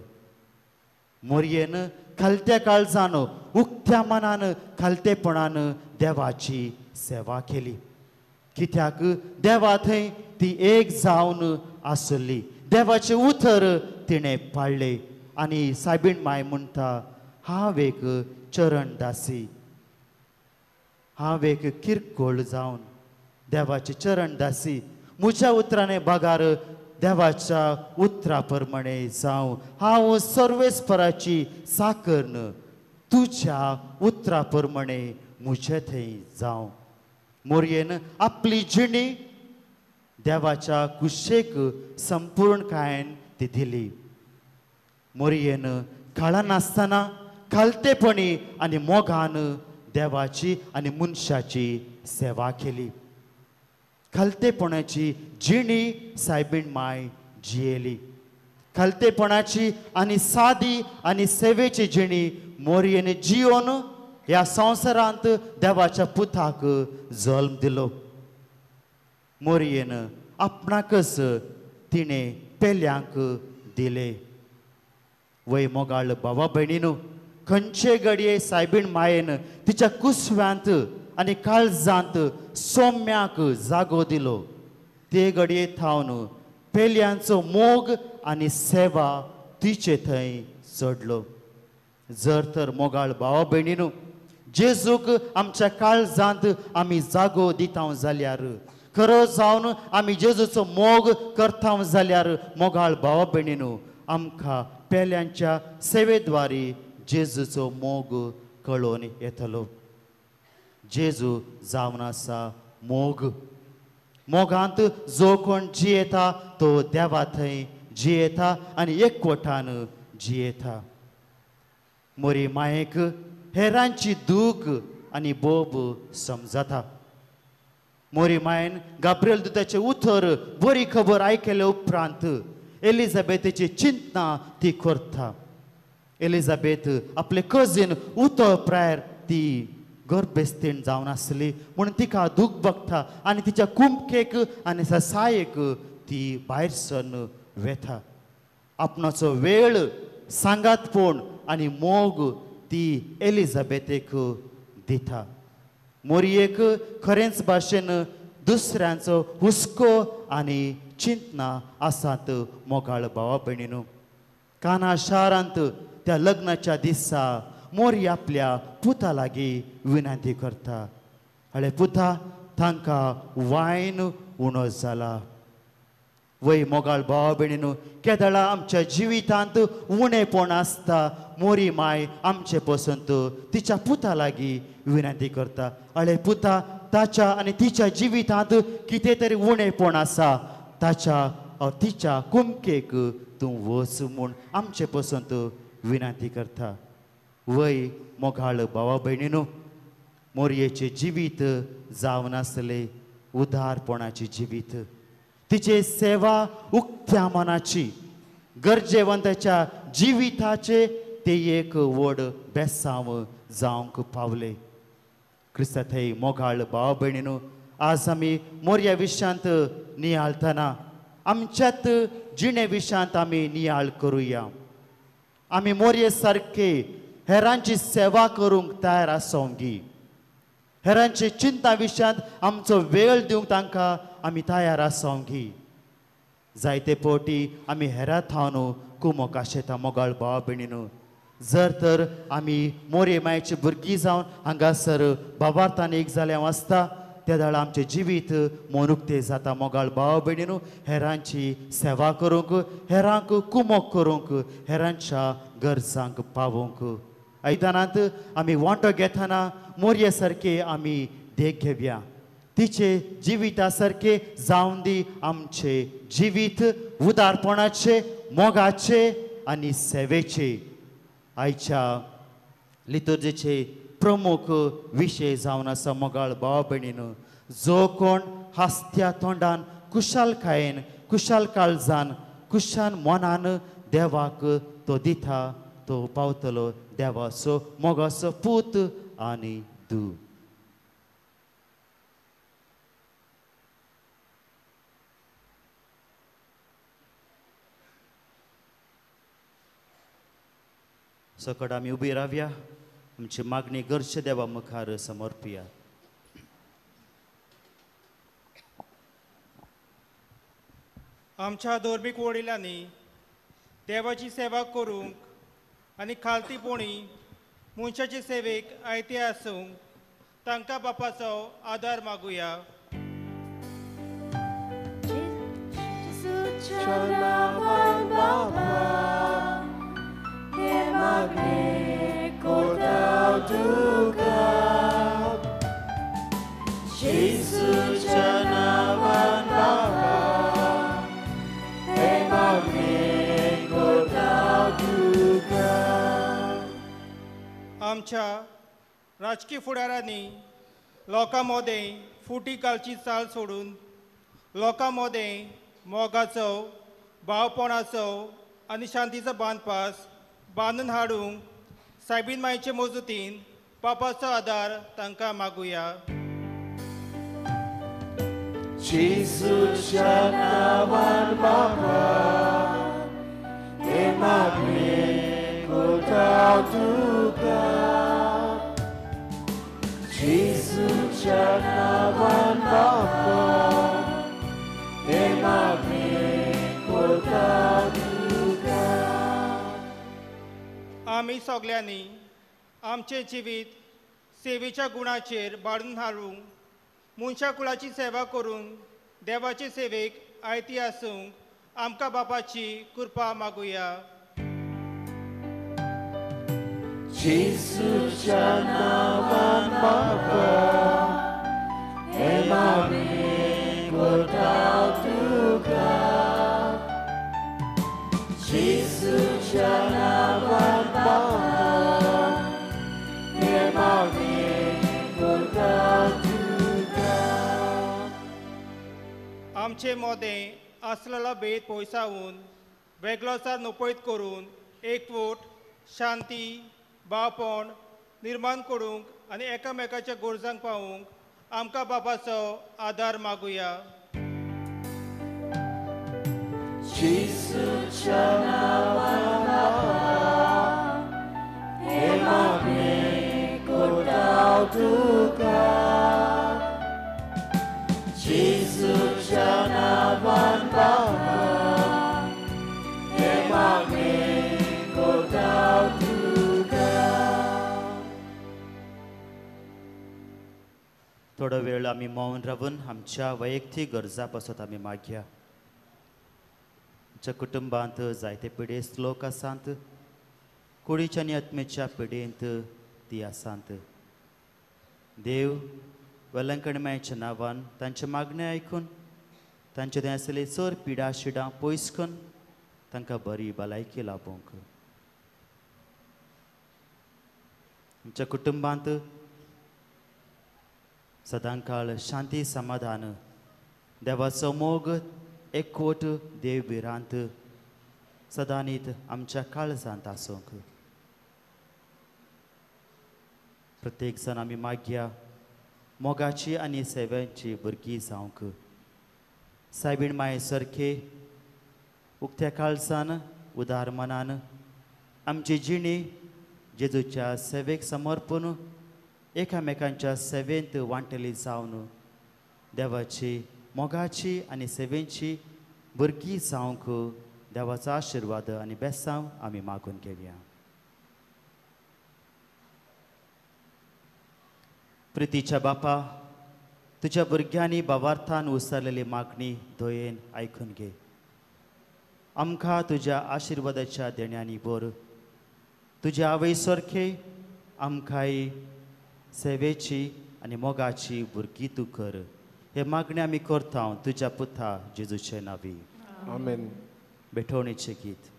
मोरयेन खालत्या काळजान, उक्त्या मनान, खालतेपणान देवाची सेवा केली. कित्याक देवा थंय ती एक जावन आसली. देवाचे उतर तिणें पाळले. आनी सायबीण माय म्हणटा, हांव एक चरण दासी, हांव एक किरकोळ जावन देवाचे चरण दासी. म्हज्या उतराने बागार देवाच्या उतरा प्रमाणे जावं. हांव सर्वेस्पराची साकर्ण तुज्या उतरा प्रमाणे म्हजे थंय जावं. मोरयेन आपली जिणी देवाच्या कुशेक संपूर्णकायेन ती दिली. मोरयेन काळा नासतना खालतेपणी आनी मोगान देवाची आनी मनशाची सेवा केली. खालतेपणाची जिणी सायबीण माय जियेली. खालतेपणाची आनी सादी आनी सेवेची जिणी मोरयेन जियोन ह्या संवसारांत देवाच्या पुताक जल्म दिलो. मोरयेन आपणाकच तिणें पेल्यांक दिले. वय मोगाळ भावा भयणीनो, खंयचे घडये सायबीण मायेन तिच्या कुसव्यांत आनी काळजांत सोम्याक जागो दिलो, ते घडये थावन पेल्यांचो मोग आनी सेवा तिचे थंय चडलो. जर तर मोगाळ भावा भयणीनो, जेजूक आमच्या काळजांत आमी जागो दिता जाल्यार, खरो जावन आमी जेजूचो मोग करता जाल्यार मोगाळ भावा भयणीनो, आमकां पेल्यांच्या सेवेद्वारे जेजूचो मोग कळोवन येतलो. जेजू जावन आसा मोग. मोगांत जो कोण जियेता तो देवा थंय जियेता आनी एकवटान जियेता. मोरी मायेक हेरांची दूख आनी बोब समजता. मोरी मायेन गाब्रिएल दुताचे उतर बरी खबर आयकले उपरांत एलिझाबेथीची चिंतना ती करता. एलिझाबेथ आपले कझीन उतो प्रायर ती गर्भस्थीण जावन आसली म्हणून तिका दूख बघता आनी तिच्या कुमकेक आनी सायेक ती भायर सर वेता. आपणाचो वेळ सांगातपण आनी मोग ती एलिझाबेथेक दिता. मोरयेक खरेंच भाशेन दुसऱ्यांचो हुस्को आनी चिंतना आसात मोगाळ भावा भयणीनो. काना शारांत त्या लग्नाच्या दिसा मोरी आपल्या पुता लागीं विनंती करता. हळे पुता तांकां वायन उणो जाला. वय मोगाळ भावा भयणीनो, केदळा आमच्या जिवितांत उणेपण आसता. मोरी माय आमचे पसंत तिच्या पुता लागीं विनंती करता. हळे पुता ताच्या आनी तिच्या जिवितांत कितें तरी उणेपण आसा ताच्या तिच्या कुमकेक तूं वच म्हूण आमचे पसंत विनंती करता. वय मोगाळ भावा भयणीनो, मोरयेचें जिवीत जावन आसले उदारपणाची जिवीत. तिचे सेवा उक्त्या मनाची गरजेवंताच्या जिविताचे ते एक व्हड बेसांव जावंक पावले. क्रिस्ताथई मोगाळ भावा भयणीनो, आज आमी मोरया विशयांत नियाळतना आमच्यात जिणे विशयांत आमी नियाळ करुया. आमी मोरये सारके हेरांची सेवा करूंक तयार आसोंगी. हेरांची चिंता विशयांत आमचो वेळ दिवंक तांकां आमी तयार आसोंगी. जायते फावटी आमी हेरां थावन कुमोक आशेता मोगाळ भावा भयणीनो. जर तर आमी मोरये मायेची भुरगीं जावन हांगासर बाबार्थान एक जाल्या आसता त्या दाळा आमचें जिवीत मोनुक्तें जाता. मोगाळ भावा भयणीनो, हेरांची सेवा करूंक, हेरांक कुमोक करूंक, हेरांच्या गरजांक पावोवंक. आयदनांत आमी वांटो घेतना मोरये सारके आमी देख घेवया. तिचे जिविता सारके जावन दी आमचे जिवीत उदारपणाचे, मोगाचे आनी सेवेचे. आयच्या लितुर्जेचे प्रमुख विशय जावन आसा मोगाळ भावा भयणीनो. जो कोण हास्त्या तोंडान, कुशालकायेन, कुशाल काळजान, कुशान मनान देवाक तो दिता तो पावतलो देवाचो मोगाचो पूत आनी दूत. सकट आमी उबी रावया. आमची मागणी गरजे देवा मुखार समर्पया. आमच्या धर्मीक वडिलांनी देवाची सेवा करूंक आनी खालतीपणी मनशाचे सेवेक आयते आसूंक तांकां बापाचो आदार मागुया. आमच्या राजकीय फुडाऱ्यांनी लोकां मदें फुटी घालची चाल सोडून लोकां मदें मोगाचो, भावपणाचो आनी शांतीचो बांदपास बांदून हाडूंक सायबीन मायेचे मजतीन पापाचो आदार तांकां मागुया. जेजूच्या नांवान बाबा हे मागणे करता तुका. जेजूच्या नांवान बाबा हे मागणे करता तुका. आमी सगळ्यांनी आमचे जिवीत सेवेच्या गुणाचेर बाळून हाडूंक, मनशा कुळाची सेवा करून देवाचे सेवेक आयती आसूंक आमकां बापाची कृपा मागुया. जेजूच्या नांवान बाबा हे मागणे करता तुका. जेजूच्या नांवान बाबा हे मागणे करता तुका. आमचे मोदें आसलेलो भेद पयसावून वेगळोसार नपयत करून एकवट शांती भावपण निर्माण करूंक आनी एकामेकाच्या गरजांक पावूंक आमकां बापाचो आदार मागुया. जेसूच्या नांवान हे मागणे करता तुका. जेसूच्या नांवान हे मागणे करता तुका. थोडो वेळ आमी मौन रावन आमच्या वैयक्तीक गरजा पासत आमी मागया. आमच्या कुटुंबांत जायते पिडेस्त लोक आसात. कुडीच्या आनी आत्मेच्या पिडेंत ती आसात. देव वेलंकणमयाच्या नांवान तांचे मागणे आयकून तांचे थंय आसलेली चड पिडा शिडां पयस करून तांकां बरी भलायकी लाभूंक. आमच्या कुटुंबांत सदांकाळ शांती समाधान देवाचो मोग एकवट देव बिरांत सदांनीत आमच्या काळजांत आसूंक. प्रत्येक जण आमी मागया मोगाची आनी सेव्यांची भुरगीं जावंक. सायबीण माये सारखे उक्त्या काळजान उदार मनान आमची जिणी जेजूच्या सेवेक समर्पण एकामेकांच्या सेवेंत वांटली जावन देवाची मोगाची आनी सेवेंची भुरगीं जावंक देवाचो आशिर्वाद आनी बेसांव आमी मागून घेवया. प्रितीच्या बापा, तुज्या भुरग्यांनी भावार्थान उसरलेली मागणी दयेन आयकून घे. आमकां तुज्या आशिर्वादाच्या देण्यांनी भर. तुज्या आवय सारखे आमकांय सेवेची आनी मोगाची भुरगीं तूं कर. हे मागणी आमी करता तुज्या पुता जेजूचे नांवी. आमेन. बेठवणेचें गीत.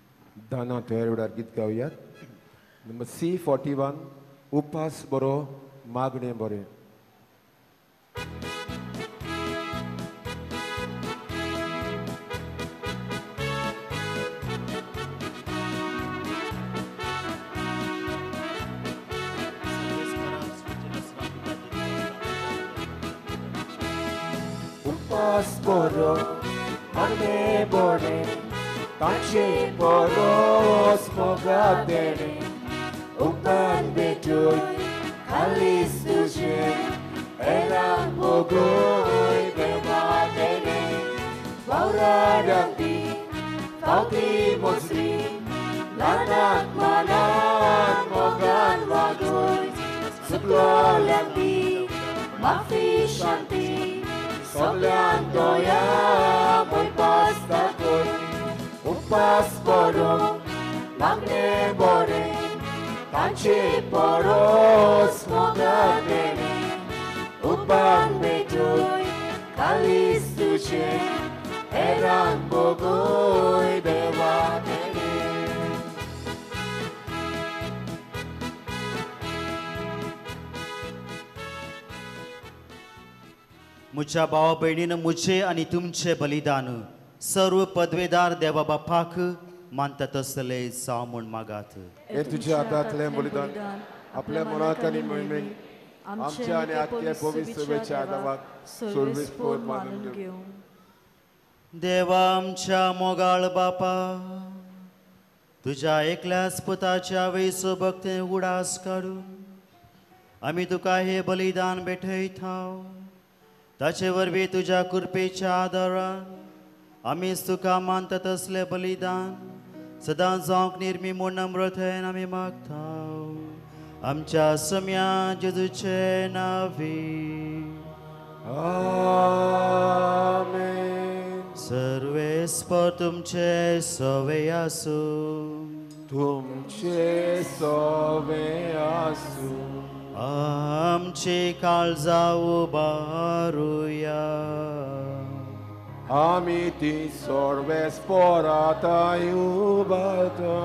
दाना तयार गीत गावयात. नंबर C41 उपास बरो मागणे बरें. उपास बरो मागणे बरें तांचे बरोस मोगाद देणे. उपान बेटूय खालीस तुजे एरांक बोगोय देवा देणे. वावराडांती फावती मोजरी ल्हानाक मानान मोगान वागोय. सगळ्यांनी माफी शांती सगळ्यांक दोया उपास दाखोय. उपास बरो मागणे बरें तांचे बरोस मोगाद देणे. उपान बेटूय खालीस तुजे एरांक बोगोय देवा देणे. म्हज्या भावा भयणीन मुझे आनी तुमचे बलिदान सर्व पदवेदार देवा बापाक मानता तसले जाव म्हूण मागात. हे तुझ्या हातांतलें बलिदान आपल्या मनाक आनी मोहिमेक आमच्या आनी आत्या पवित्र सेवेच्या आदाराक सर्वेस्पर मानून घेवं. देवा आमच्या मोगाळ बापा, तुज्या एकल्याच पुताच्या वेसो भक्ती उडास काडून आमी तुका हे बलिदान भेटयता. ताचे वरवीं तुज्या कृपेच्या आदारान आमीच तुका मानता तसले बलिदान सदां जावंक निर्मी म्हूण नम्रतायेन आमी मागता. आमच्या सम्या जेजूचे नांवी. आमेन. सर्वेस्पर तुमचे सवे आसूं. तुमचे सवे आसूं. आमची काळजां उबारुया. आमी ती सर्वेस्पराताय उबारता.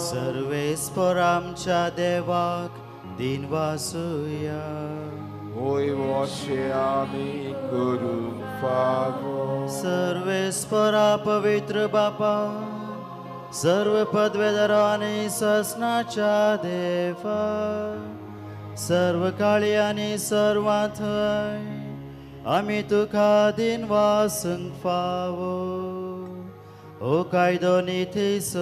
सर्वेस्पर आमच्या देवाक दिन वासुया. ओय वोशे आमी करूंक फावो. सर्वेस्परा पवित्र बापा, सर्व पदवेदार आणि ससनाच्या देवा सर्व काळी आणि सर्वात आम्ही तुका दिन वासंग फावो ओ कायदो निथेस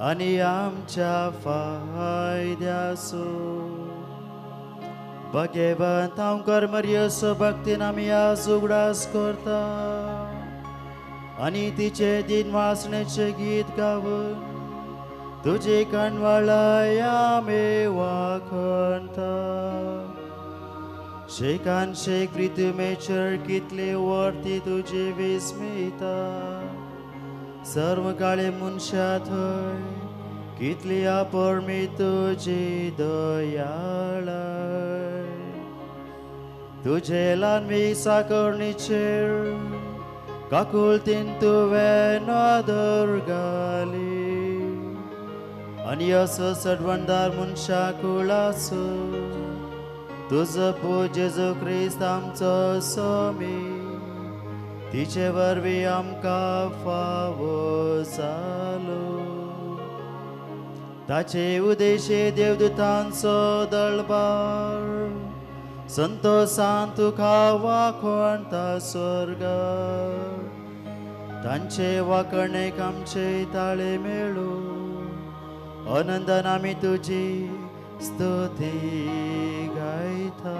आणि आमच्या फायद्यासो भगवंत हांव कर्मर्यस भक्तीन आमी आज उगडास करता आणि तिचे दिन वासनेचे गीत गावन तुझे कणवळाय आमी वाखणता शेकान शेक प्रितुमेचर कितले वर्ती तुझे विस्मिता सर्व काळे मनशा थंय कितली आपोर्मी तुझी दयाळाय तुझे ल्हानवी साकरणीचेर काकुळतीन तुवें नदर घाली आनी असो सडवणदार मनशाक उलासो तुजो पूत जेजू क्रिस्त आमचो स्वामी तिचे वरवीं आमकां फावो जालो ताचे उदेशे देवदूतांचो दळबार संतोषान तुका वाखणता स्वर्गार तांचे वाखणेक आमचे ताळे मेळो आनंदान आमी तुजी स्तुती गायता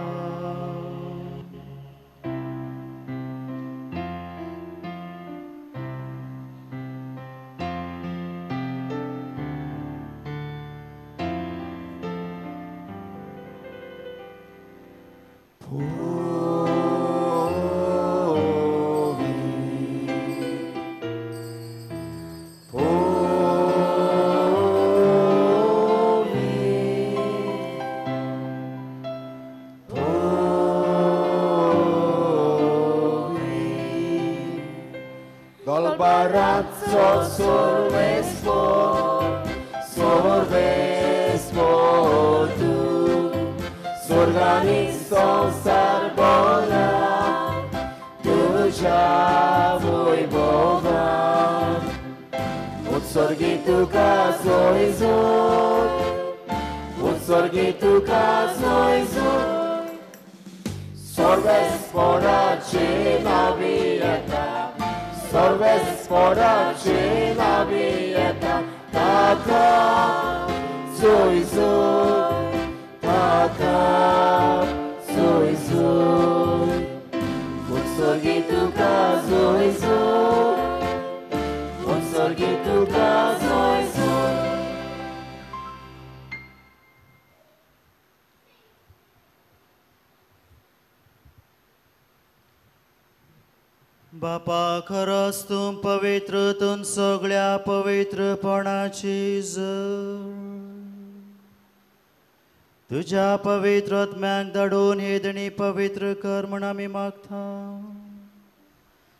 बापा खरंच तूं पवित्रतून सगळ्या पवित्रपणाची तुझ्या पवित्र आत्म्याक धाडून हेदणी पवित्र कर म्हण आमी मागता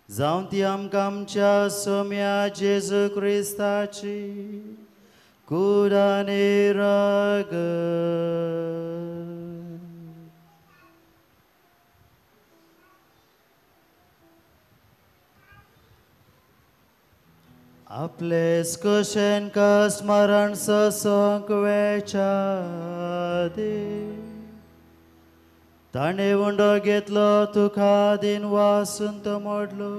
जावं ती आमकां आमच्या सोम्या जेजू क्रिस्ताची कूड आनी राग आपले स्कोशेन का स्मरण ससोंक वेच्या ताणे उंडो घेतलो तुका दिन वासून तो मोडलो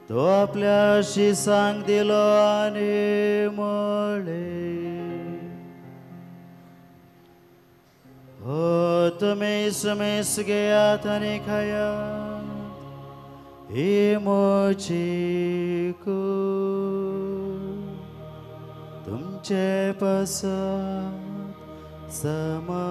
तो आपल्या शिसांक दिलो आनी म्हळे हो तुमी सुमेस घेयात आनी खायात ही मोची तुमचे पसंत समर्पूंची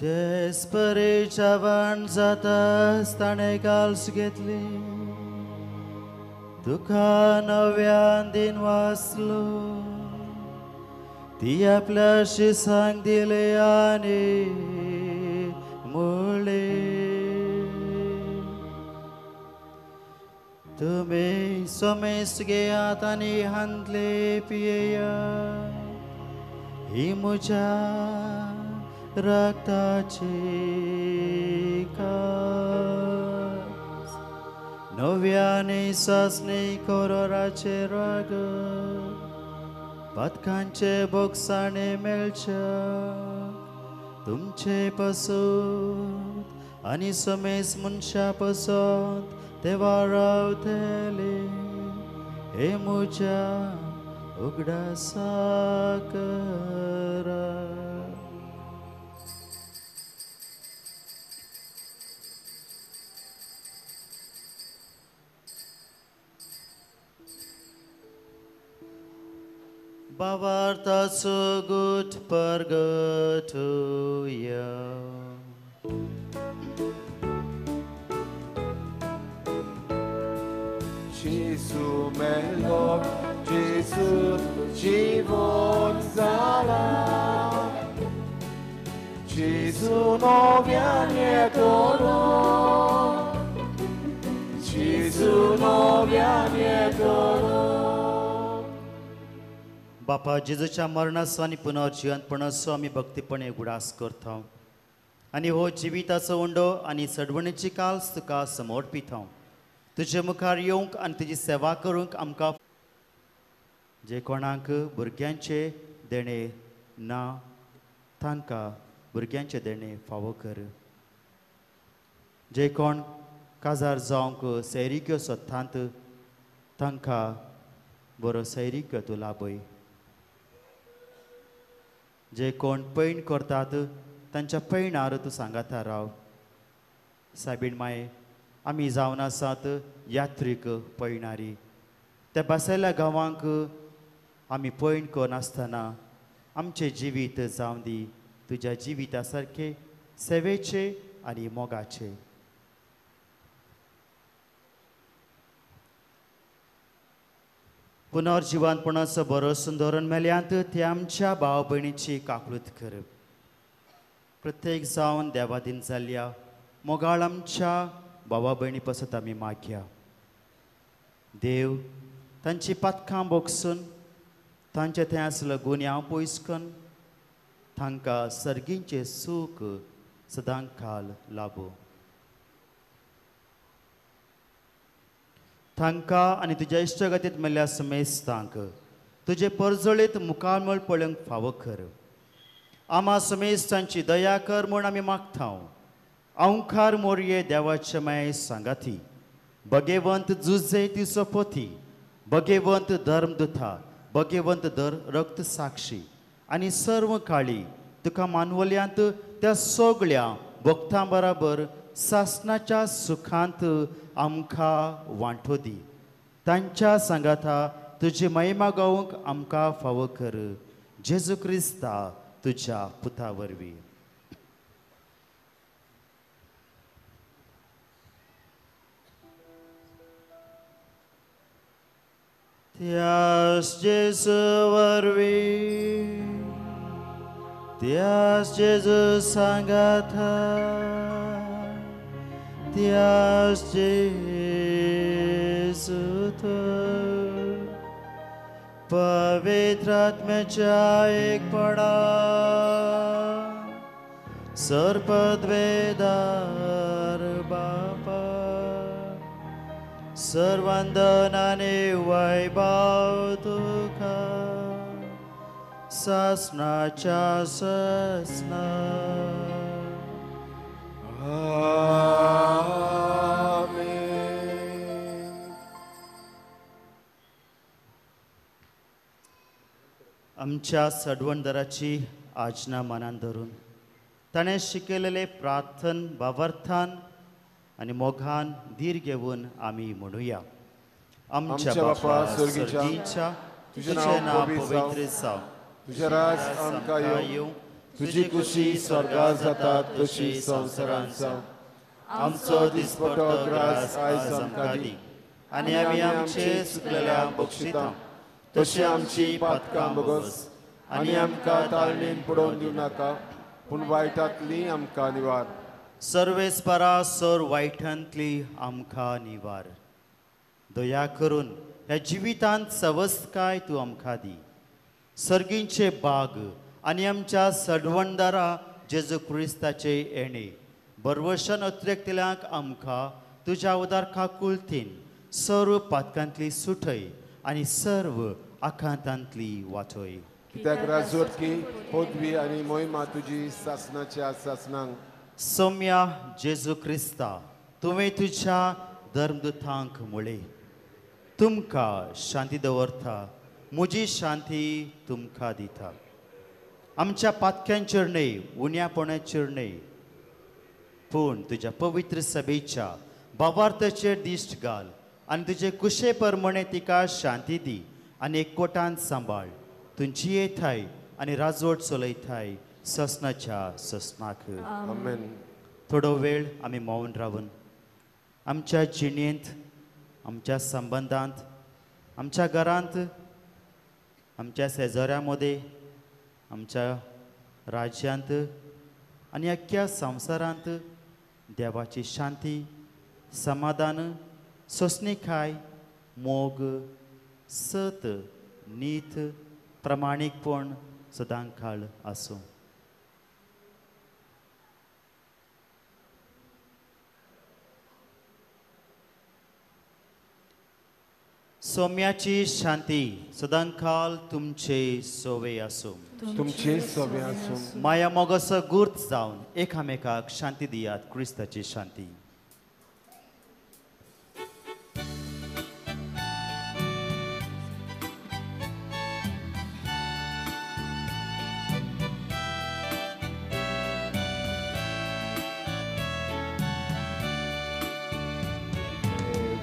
तेच परीच्या वण जाताच ताणें काल्स घेतली तुका नव्यान दिन वाचलो ती आपल्या शिसांक दिले आनी म्हळे तुम्ही समेस घेयात आणि हांतले पियेया ही म्हज्या रक्ताची कास नव्याने सासणी कोरोराचे राग पदकांचे बोगसाणे मेळच्या तुमचे पसूत आणि समेस मनशा पसंत देवा रावतले हे म्हज्या उगडासा करा Bavartasu gut pergetuya Jésus melok, Jésus żywot zala. Jésus nowianie toro. Jésus nowianie toro. बापा जेजूच्या मरणाचो आनी पुनर्जिवंतपणाचो आमी भक्तीपणे उगडास करता आनी हो जिविताचो उंडो आनी सडवणीची काल्स तुका समर्पिता तुजे मुखार येवंक आनी तुजी सेवा करूंक आमकां जे कोणाक भुरग्यांचे देणे ना तांकां भुरग्यांचे देणे फावो कर जे कोण काजार जावंक सैरिक्यो सोदतात तांकां बरो सैरिक्यो तूं लाभय जे कोण पैण करतात तांच्या पैणार तूं सांगाता राव सायबीण माये आमी जावन आसात यात्रीक पैणारी त्या बसयल्या गांवांक आमी पैण करनासतना आमचे जिवीत जावं दी तुज्या जिविता सारके सेवेचे आनी मोगाचे पुनर्जिवंतपणाचो बरोसून धरून मेल्यांत ते आमच्या भाव भयणीची काकूळट करप प्रत्येक जावन देवादीन जाल्ल्या मोगाळ आमच्या भावा भयणी पासत आमी मागया देव तांची पातकां बोगसून तांचे थंय आसलो गुन्यांव पयस करून तांकां सर्गींचे सूख सदांच काल लाभो तांकां आनी तुज्या इश्टगतींत मेल्ल्या समेस्तांक तुजे परजळीत मुखारमळ पळोवंक फावो कर आमा समेस्तांची दया कर म्हूण आमी मागता औंकार मोरये देवाचे माये सांगाती भगेवंत जुजे तिचो पोती भगेवंत धर्मदुता भगेवंत रक्त साक्षी आनी सर्व काळी तुका मानवल्यांत त्या सगळ्या भक्तां बराबर सासणाच्या सुखांत आमकां वांटो दी तांच्या सांगाता तुजी महिमा गावूंक आमकां फावो कर जेजू क्रिस्ता तुज्या पुता वरवीं त्याच जेजू वरवीं त्याच जेजू सांगाता त्याच जेजूत पवित्र आत्म्याच्या एकपणा सर्पद्वेदार बापा सर्वांदन आनी वैभव तुका सासणाच्या ससना आमच्या सडवणदाराची आज्ञा मनान धरून ताणें शिकयलेले प्रार्थन बावर्थान आनी मोगान धीर घेवन आमी म्हणुया आमच्या बापा स्वर्गीच्या तुझें नांव पवित्र जावं तुजें राज आमकां येवं तुजी कुशी स्वर्गांत जाता तशी संवसारांत जावं आमचो दिसपट्टो ग्रास आयज आमकां दी आनी आमी आमचे चुकलेल्यांक बक्षिता तशी आमची पातकां बोगस आनी आमकां ताळणेन पडोवन दिवं नाका पूण वायटांतली आमकां निवार सर्वेस्परा सर वायटांतली आमकां निवार दया करून ह्या जिवितांत सवस्काय तूं आमकां दी. सर्गींचे बाग आनी आमच्या सडवणदारा जेजू क्रिस्ताचे येणे बरवर्षान अत्रेकतल्यांक आमकां तुज्या उदारका कुलतीन सर्व पातकांतली सुटय आनी सर्व आखांतांतली वाटय. कित्याक राजोटकी पदवी आनी मोहिमा तुजी सासनाच्या सासनांक सौम्या जेजू क्रिस्ता तुवें तुज्या धर्मदुतांक म्हळें तुमकां शांती दवरता म्हजी शांती तुमकां दिता. आमच्या पातक्यांचेर न्हय उण्यापणाचेर न्हय पूण तुज्या पवित्र सभेच्या भावार्थाचेर दिश्ट घाल आनी तुजे कुशे प्रमाणे तिका शांती दी आनी एकवटान सांबाळ. तुमची येताय आनी राजवट चलयताय ससनाच्या ससनाक. आमेन. थोडो वेळ आमी मौन रावन आमच्या जिणेंत आमच्या संबंधांत आमच्या घरांत आमच्या शेजाऱ्या मदें आमच्या राज्यांत आनी अख्ख्या संवसारांत देवाची शांती समाधान सोंसणीकाय मोग सत नीत प्रामाणीकपण सदांकाळ आसूं. सौम्याची शांती सदांकाळ तुमचे सोवे आसूं. तुमचे सोवे आसूं. माया मोगाचो गुर्त जावन एकामेकाक शांती दियात. क्रिस्ताची शांती.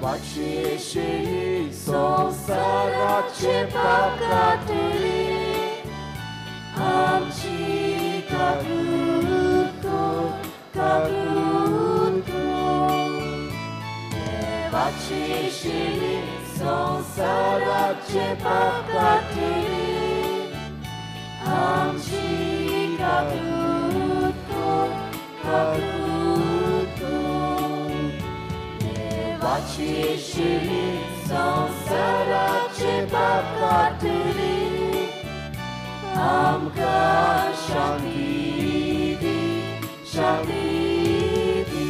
Vaciei संसाराचे पाप कातली आमची काकूतो देवाची संसाराचे पाप कातली आमची काकूतो Vaci संसाराचे पाप कातली आमकां शांती दी शांती दी.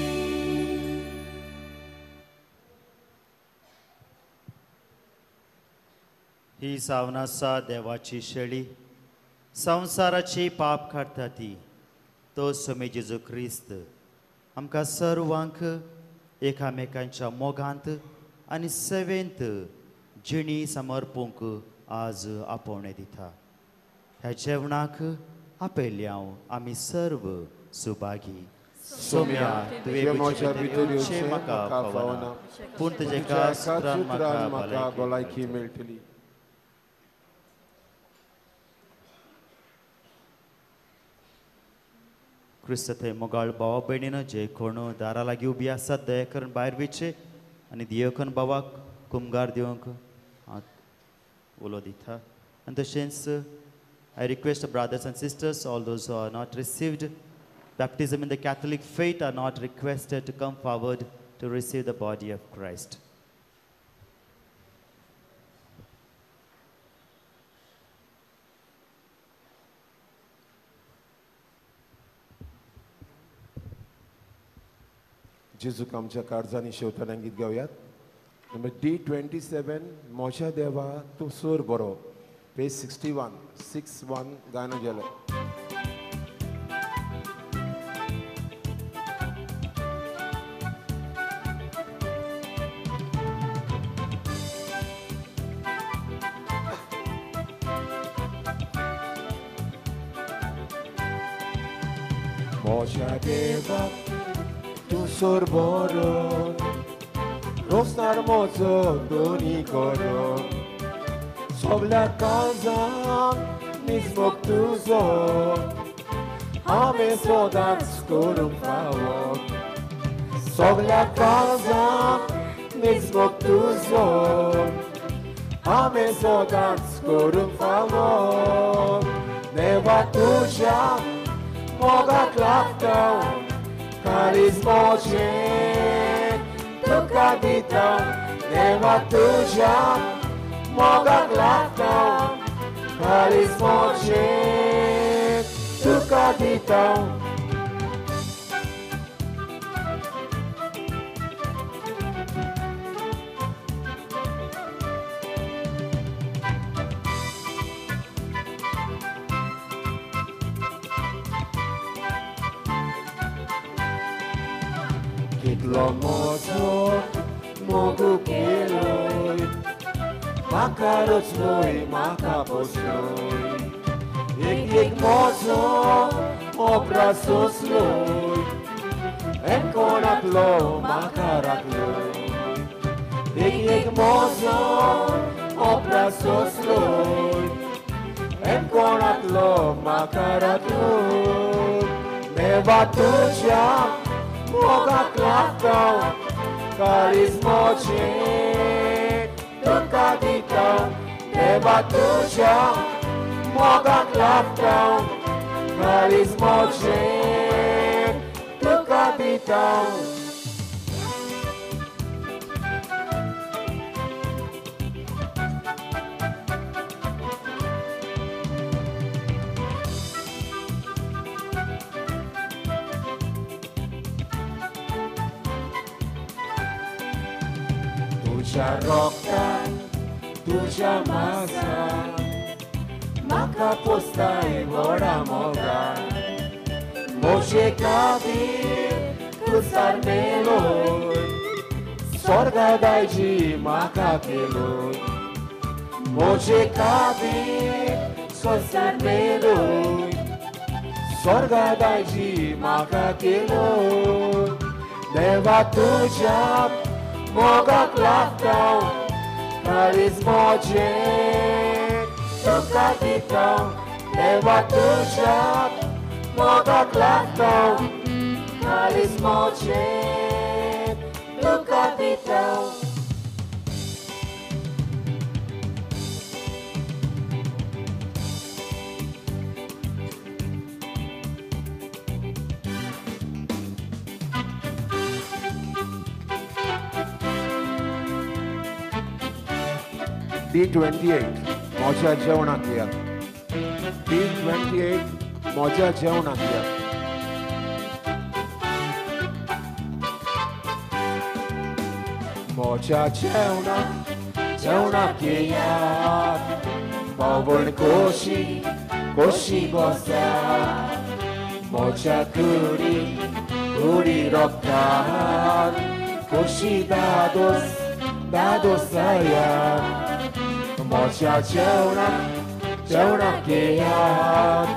ही सावन आसा देवाची शेळी संवसाराची पाप काडटा ती. तो सोमी जेजू क्रिस्त आमकां सर्वांक एकामेकांच्या मोगांत आनी सेवेंत जिणी समर्पूंक आज आपोवणें दिता. ह्या जेवणाक आपयल्याव आमी सर्व सुभागी. सोम्या तुवें म्हज्या भितर येवचें म्हाका फावना पूण तुजे कातरान म्हाका भलायकी मेळटली. क्रिस्त थंय मोगाळ भावा भयणीन जे कोण दारा लागीं उबी आसात दया करून भायर वयचे आनी दियोकन भावाक कुमगार दिवंक उलो दिता. आनी तशेंच I request the brothers and sisters, all those who are not received baptism in the Catholic faith are not requested to come forward to receive the body of Christ. जेजूक आमच्या काळजांनी शेवटान गीत गावयात. नंबर D27 मोशा देवा तूं सूर बरो page 61 गाणं गेलं. मोशा देवा तूं सूर बरो rosnar mozo doni koro sobla kazan mizmok tuzo ame sodat skorum favor sobla kazan mizmok tuzo ame sodat skorum favor neva tuja moga klaptał karizmocie Tukadita, 내와 तुझ्या मोगाक लागता कारिस्मोचे तुका दिता कितलो मोठो मोगू केलोय म्हाका रचलोय म्हाका पोसलोय एक मोठो ओपरा सोसलोय हें कोणाकलो म्हाका राखलोय एक मोठो ओपरा सोसलोय हें कोणाकलो म्हाका राखलोय नेवा तुझ्या मोगाक लागता कारिस्मोचे तुका दिता देवा तुझ्या मोगाक लागता कारिस्मोचे तुका दिता तुझ्या रोगतान तुझ्या मांसान म्हाका पोसताय व्हडा मोगान मोजे खातीर खुसार मेलोय स्वर्गा दायजी म्हाका केलोय मोजे खातीर खुसार मेलोय स्वर्गा दायजी म्हाका केलोय देवा तुझ्या मोगाक लागता कारिस्मोचे तुका दिता देवा तुझ्या मोगाक लागता कारिस्मोचे तुका दिता D28 मोज्या जेवणाक या D28 मोज्या जेवणाक या मोज्या जेवणाक येयात बावण कोशी बसात मोज्या कुडी रोखतात कोशी दादोस जायात मोज्या जेवणाक येयात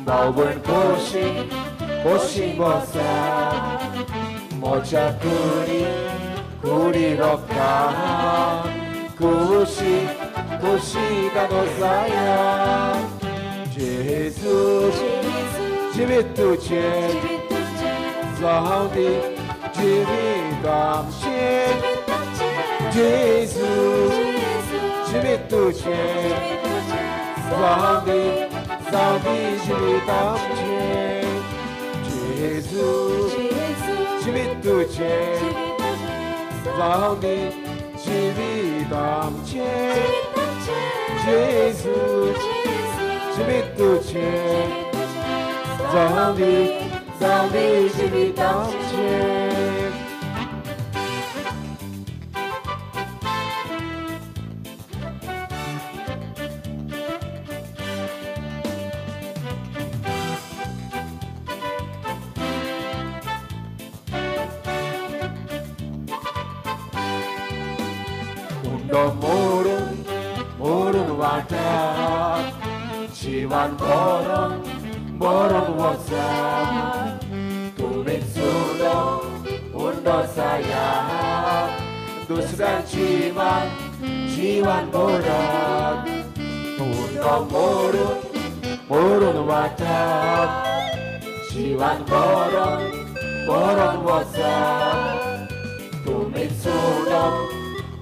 बावण कोशी बसात मोज्या कुडी रोखतात कोशी दादोस जायात जेजू जिवीत तुजें जावं दी जिवीत आमचें जेजू जिवीत तुजें जावं दी जिवीत आमचें जेजू जिवीत तुजें जावं दी जिवीत आमचें जेजू जिवीत तुजें जावं दी जिवीत आमचें 모른 와다 지wan 보런 와사 도민 수도 운도 사야 두스간 지wan 보라 운도 모른 와다 지wan 보런 와사 도민 수도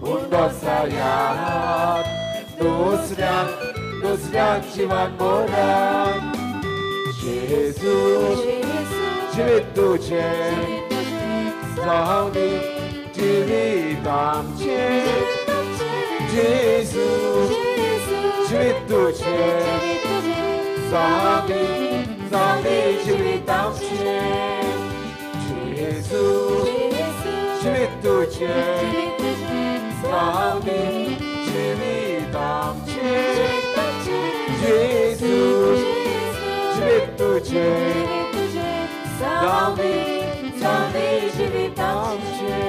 운도 사야 두스간 지wan 보라 예수 지윗 두제 사우디 जिवीत आमचे जेजू जिवीत तुझे जावी जावी जिवीत आमचे जेजू जिवीत तुझे जावी जिवीत आमचे जेजू जिवीत तुझे जावी जावी जिवीत आमचे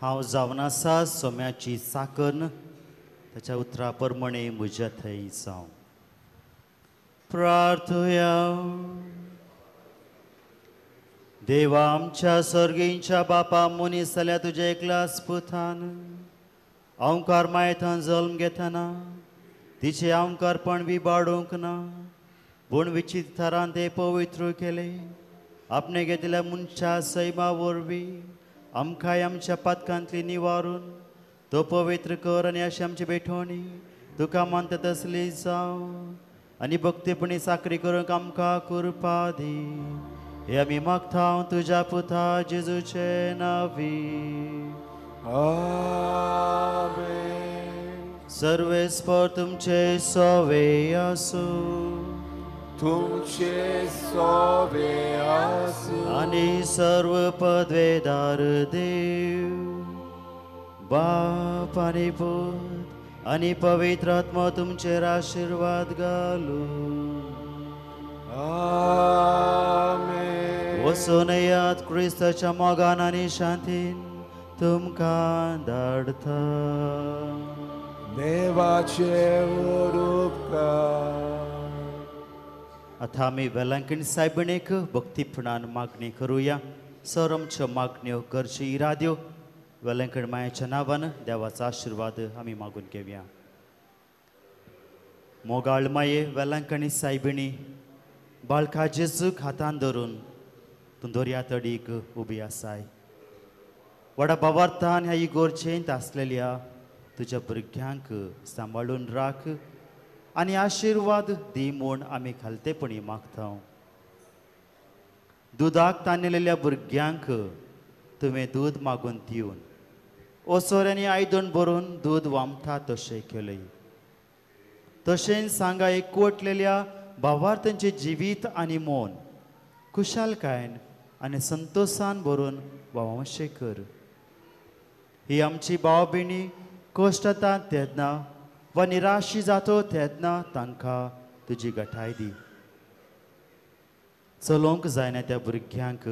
हांव जावन आसा सोम्याची साकन ताच्या उतरा प्रमाणे म्हज्या थंय जावं प्रार्थुया देवा आमच्या सर्गींच्या बापा मनीस जाल्या तुज्या एकल्याच पुतान अवंकार मायेंतल्यान जल्म घेतना तिचे अवंकारपण विबाडूंक ना पूण विचित्रान ते पवित्र केले आपणे घेतिल्ल्या मनशा सैमा वरवीं आमकांय आमच्या पातकांतली निवारून तो पवित्र कर आनी अशी आमची बेठोणी तुका मानता तसली जावं आनी भक्तीपणी साकरी करूंक आमकां कृपा दी हे आमी मागता तुज्या पुता जेजूचे नांवी आमेन सर्वेस्पर तुमचे सोवे आसूं तुमचे सोवे आसूं आनी सर्व पदवेदार देव बाप आनी पूत आनी पवित्र आत्मा तुमचेर आशीर्वाद घालूं आमेन वचून येयात क्रिस्ताच्या मोगान आनी शांतीन तुमकां धाडता देवाचे उपकार आतां आमी वेलांकणी सायबिणेक भक्तीपणान मागणी करुया सर आमच्यो मागण्यो करच्यो इराद्यो वेलांकण मायेच्या नांवान देवाचो आशिर्वाद आमी मागून घेवया मोगाळ माये वेलांकणी सायबिणी बाळका जेजूक हातान धरून तूं दर्या तडीक उबी आसाय व्हडा भावार्थान ह्या इगोर्चेंत आसलेल्या तुज्या भुरग्यांक सांबाळून राख आनी आशिर्वाद दी म्हूण आमी खालतेपणी मागता दुदाक तांनिल्ल्या भुरग्यांक तुवें दूद मागून दिवन ओसोऱ्यांनी आयदन भरून दूद वामता तशें केलें तशेंच सांगा एकवटलेल्या भावार्थांचें जिवीत आनी मोन खुशालकायेन आनी संतोशान भरून वावशें कर ही आमची भाव भयणी कोश्टांत तेदना वा निराशी जातो तेदना तांकां तुजी घटाय दी चलोवंक जायना त्या भुरग्यांक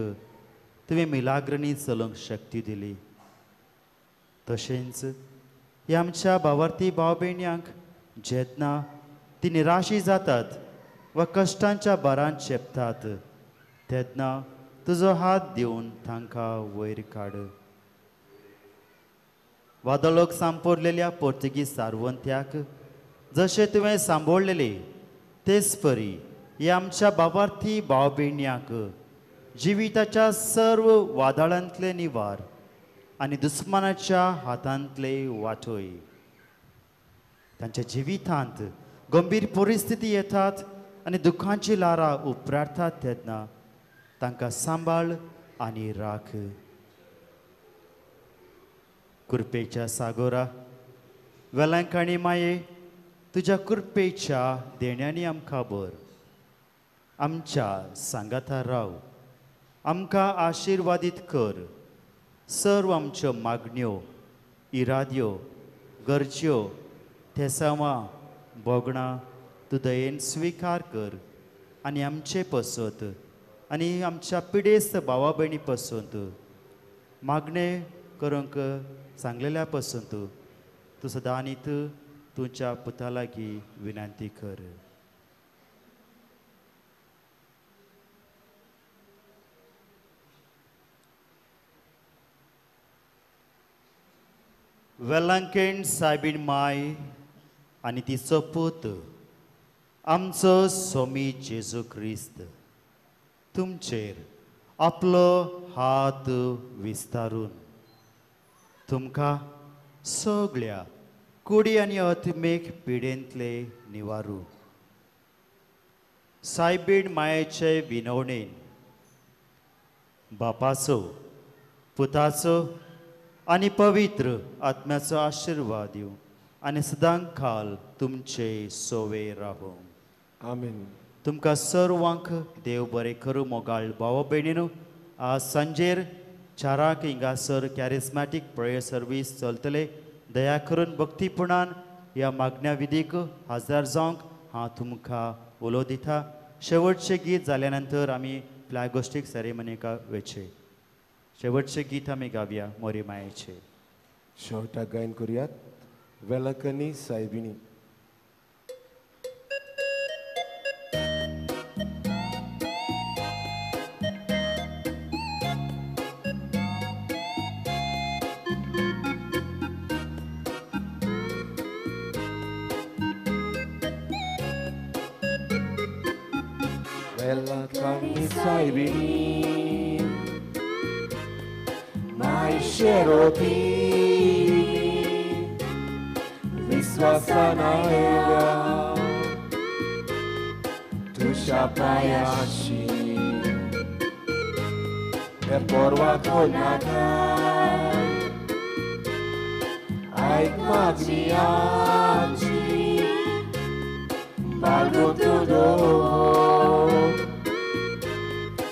तुवें मिलाग्रांनी चलोवंक शक्ती दिली तशेंच ह्या आमच्या भावार्थी भाव भयण्यांक जेन्ना ती निराशी जातात वा कश्टांच्या भारांत शेपतात तेन्ना तुजो हात दिवन तांकां वयर काड वादळोक सांपोरलेल्या पोर्तुगीज सारवंत्याक जशें तुवें सांबाळलेले तेच परी ह्या आमच्या भावार्थी भाव भयण्यांक जिविताच्या सर्व वादळांतले निवार आनी दुस्मानाच्या हातांतले वाटोय तांच्या जिवितांत गंभीर परिस्थिती येतात आनी दुखांची लारां उपराडतात तेन्ना तांकां सांबाळ आनी राख कृपेच्या सागोरा वेलांकणी माये तुज्या कृपेच्या देण्यांनी आमकां भर आमच्या सांगाता राव आमकां आशिर्वादीत कर सर्व आमच्यो मागण्यो इराद्यो गरज्यो थेसावां बोगणां तूं दयेन स्विकार कर आनी आमचे पसत आनी आमच्या पिडेस्त भावा भयणी पसत मागणे करूंक सांगलेल्या पसत तूं सदांनीत तुज्या पुता लागीं विनंती कर वेलांकण सायबीण माय आनी तिचो पूत आमचो सोमी जेजू क्रिस्त तुमचेर आपलो हात विस्तारून तुमकां सगळ्या कुडी आनी अथमेक पिडेंतले निवारू. सायबीण मायेचे विनवणेन बापाचो पुताचो आनी पवित्र आत्म्याचो आशिर्वाद दिवं आनी सदां काल तुमचे सोवे रावूं. आमीन. तुमकां सर्वांक देव बरें करूं. मोगाळ भाव भयणीनो, आज सांजेर 4 हिंगासर कॅरिस्मॅटीक प्रेयर सर्वीस चलतले. दया करून भक्तीपुणान ह्या मागण्या विधीक हजर जावंक हांव तुमकां उलो दिता. शेवटचें गीत जाल्या नंतर आमी फ्लॅगोस्टीक सेरेमनीक वयचे. शेवटचें गीत आमी गावया मोरी मायेचें. शेवटाक गायन करुयात वेलकनी सायबिणी. Velakani saibini mai sheroti viswasanaya tusha prayashi perporwa konakai aik magniaci baldo tudo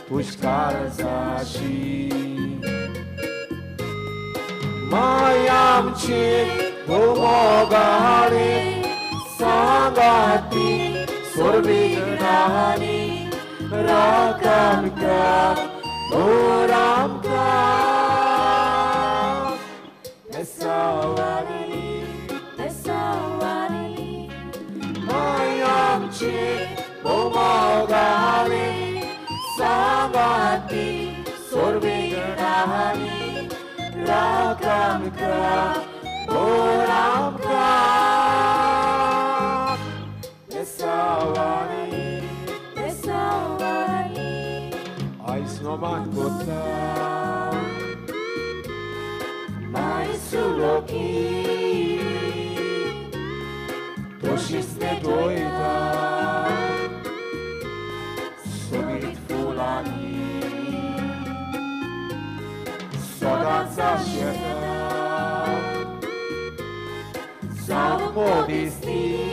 puszkal zashi Mayamci pomogali sangati sorbignani rakamka oramka esawani Mayamci pomogali sangati sorbignani rakamka oramka esawani aisnoman kota maisuloki toshisne doida sobit fulani Sodanza świata Samodistini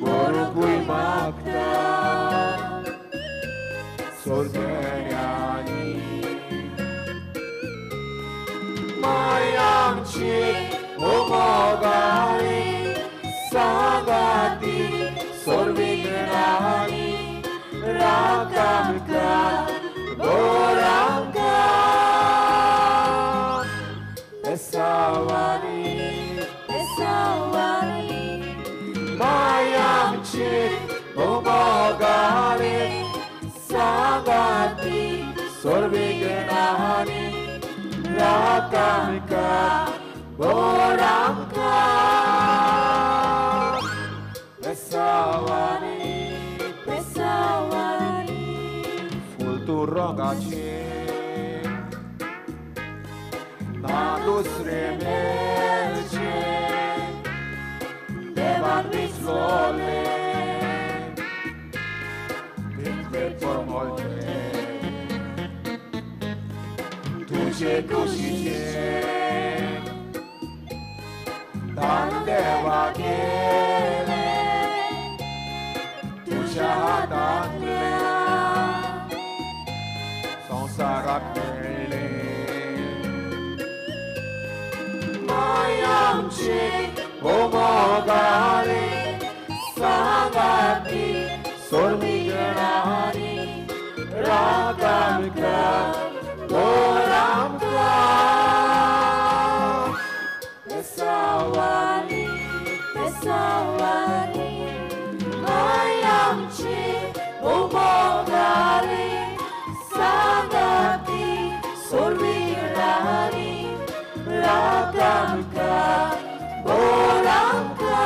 Boruguj Magda Sorgeniani Majamci Umogali Sagati Sorvignani Rakamka Oramka Esawani Mayamci Umogali Sagati Sorvignani Rakamka Oramka Esawani Fulturogaci Nadus remelce Devan mislole Bitve pomolte Tuce kusice Dan deva gele Tuce hatanle Sarakmele Mayamci Pomogari Sangati Sormignani Ragamka Oramka Esawani Mayamci Pomogari Sangati Sorvignani Rakamka Oramka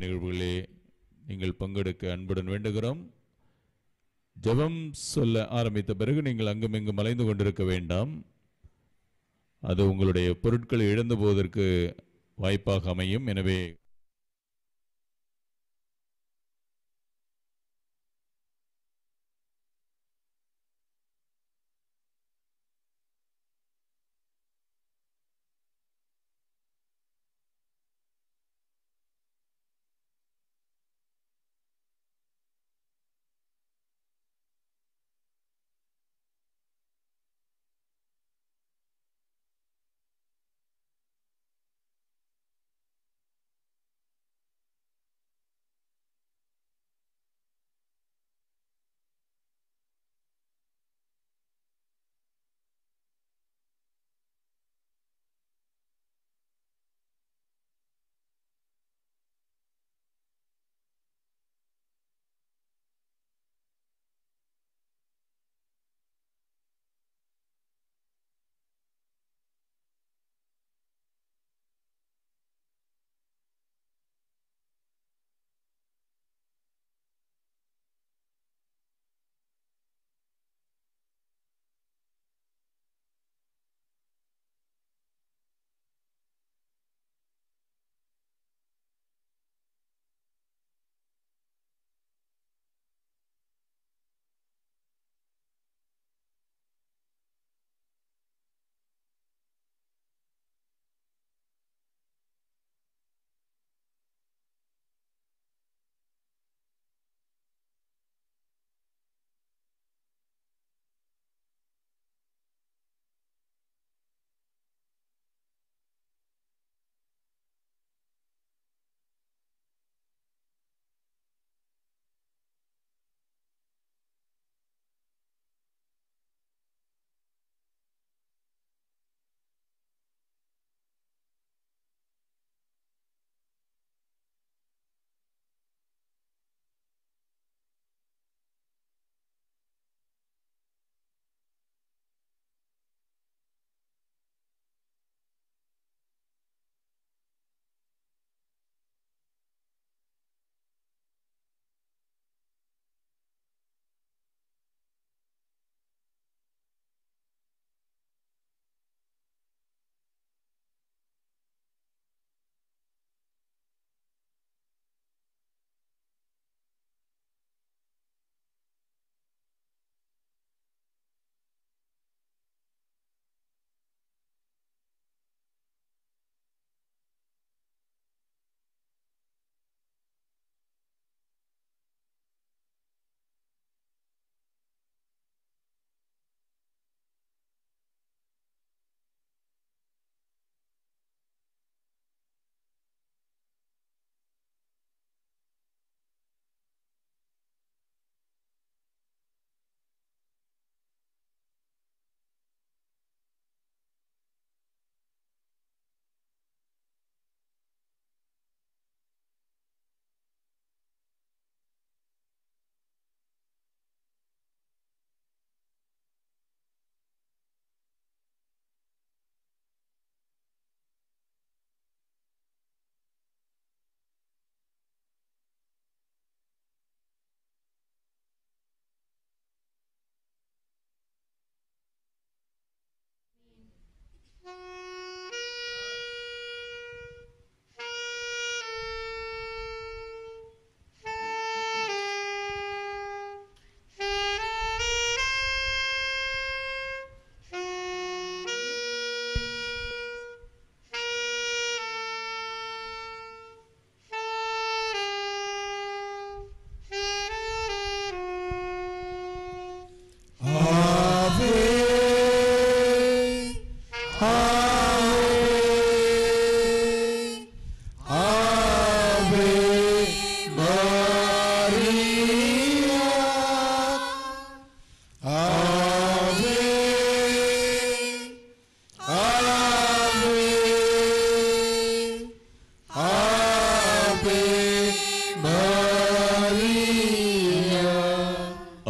நிகழ்வுகளே நீங்கள் பங்கெடுக்க அன்புடன் வேண்டுகிறோம். ஜெபம் சொல்ல ஆரம்பித்த பிறகு நீங்கள் அங்கும் இங்கும் அலைந்து கொண்டிருக்க வேண்டாம். அது உங்களுடைய பொருட்களை இழந்து போவதற்கு வாய்ப்பாக அமையும். எனவே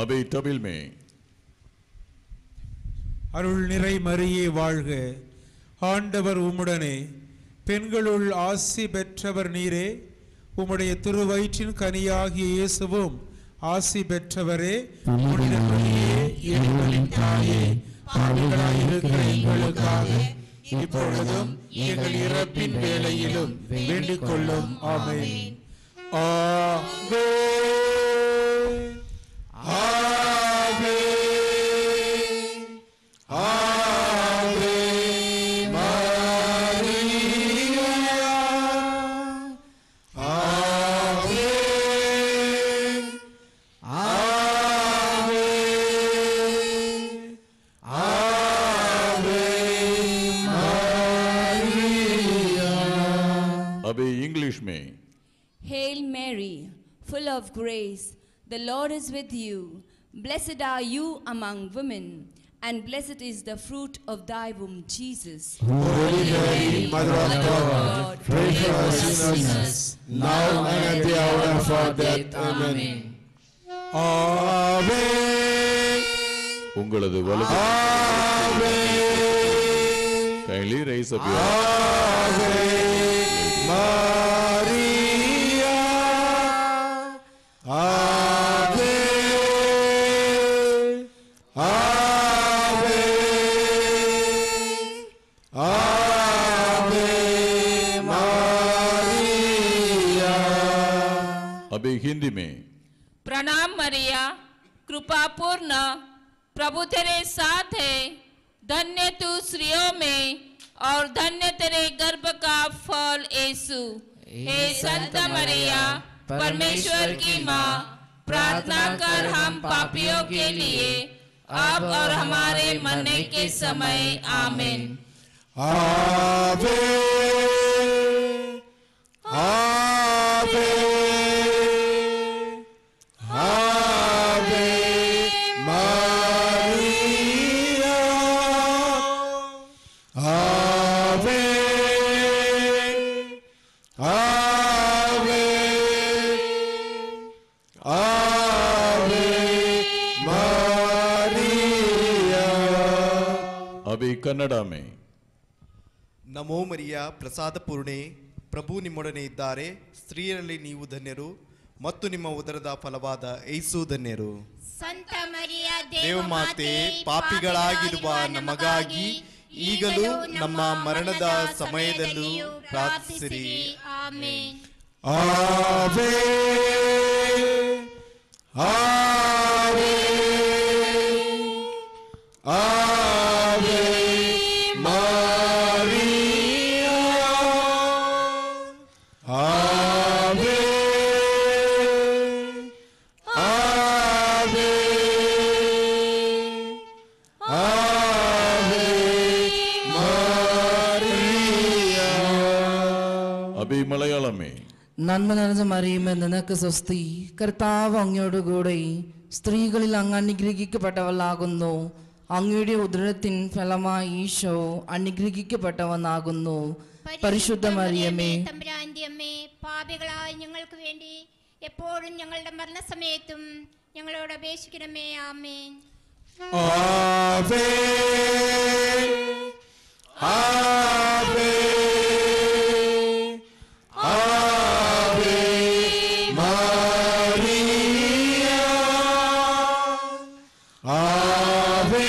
अभी तमिल में அருள் நிறை மரியே வாழ்க, ஆண்டவர் உம்முடனே, பெண்களுள் ஆசி பெற்றவர் நீரே, உம்முடைய திருவயிற்றின் கனியாகிய இயேசுவும் ஆசி பெற்றவரே. புனித மரியே, இறைவனின் தாயே, பாவிகளாயிருக்கிற எங்களுக்காக இப்பொழுதும் எங்கள் இறப்பின் வேளையிலும் வேண்டிக் கொள்ளும். ஆமென். इंग्लिश में Hail Mary, full of grace, the Lord is with you. Blessed are you among women, and blessed is the fruit of thy womb, Jesus. Holy Mary, Mother of God, pray for us sinners, now and at the hour of our death. Amen. Amen. உங்களது வலது kindly raise up your Maria, Ave, Ave, Ave Maria. अभी हिंदी में प्रणाम मरिया, कृपा पूर्ण, प्रभु तेरे साथ है, धन्य तू स्त्रियों में और धन्य तेरे गर्भ का फल यीशु। हे संत मरिया, परमेश्वर की माँ, प्रार्थना कर हम पापियों के लिए अब और हमारे मरने के समय। आमीन। आवे आवे आवे मारिया, आवे आवे आवे मारिया। अभी कन्नड़ा में ನಮೋ ಮರಿಯ ಪ್ರಸಾದ ಪೂರ್ಣೆ, ಪ್ರಭು ನಿಮ್ಮೊಡನೆ ಇದ್ದಾರೆ, ಸ್ತ್ರೀಯರಲ್ಲಿ ನೀವು ಧನ್ಯರು ಮತ್ತು ನಿಮ್ಮ ಉದರದ ಫಲವಾದ ಯೇಸು ಧನ್ಯರು. ಸಂತ ಮರಿಯ ದೇವಮಾತೆ, ಪಾಪಿಗಳಾಗಿರುವ ನಮಗಾಗಿ ಈಗಲೂ ನಮ್ಮ ಮರಣದ ಸಮಯದಲ್ಲೂ ಪ್ರಾರ್ಥಿಸಿರಿ. ಆಮೆನ್. ಆವೆ ಆವೆ ಆವೆ ಮಾರಿಯಾ, ಆವೆ ಆವೆ ಆವೆ ಮಾರಿಯಾ. अभी मलयालम में നന്മ നിറഞ്ഞ മറിയമേ, നിനക്ക് സ്വസ്തി, കർത്താവ് അങ്ങയോടുകൂടെ സ്ത്രീകളിൽ അങ്ങ് അനുഗ്രഹിക്കപ്പെട്ടവളാകുന്നു. അങ്ങയുടെ ഉദരത്തിൻ ഫലമായി ഈശോ അനുഗ്രഹിക്കപ്പെട്ടവനാകുന്നു. പരിശുദ്ധ മറിയമേ, തമ്പുരാന്റെ അമ്മേ, പാപികളായ ഞങ്ങൾക്ക് വേണ്ടി എപ്പോഴും ഞങ്ങളുടെ മരണസമയത്തും ഞങ്ങളോട് അപേക്ഷിക്കണമേ. ആമേൻ. ആവേ ആവേ ആവേ മാരിയ, ആവേ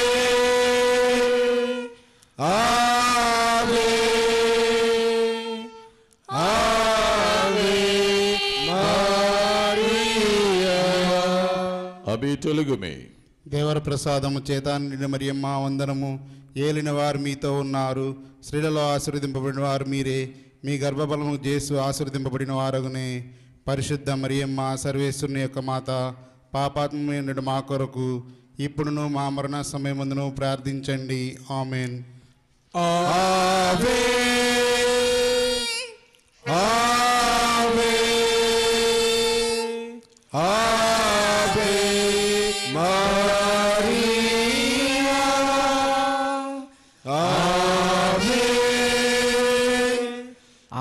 ആവേ ആവേ മാരിയ. अभी तेलुगु में దేవర ప్రసాదము చేత నిండిన మరియమ్మ వందనము, ఏలిన వారు మీతో ఉన్నారు, స్త్రీలలో ఆశీర్వదింపబడిన వారు మీరే, మీ గర్భఫలము యేసు ఆశీర్వదింపబడిన వారగునే. పరిశుద్ధ మరియమ్మ, సర్వేశ్వరుని యొక్క మాత, పాపాత్మ మా కొరకు ఇప్పుడును మా మరణ సమయమందును ప్రార్థించండి. Amen. Ave Ave Ave Maria, Ave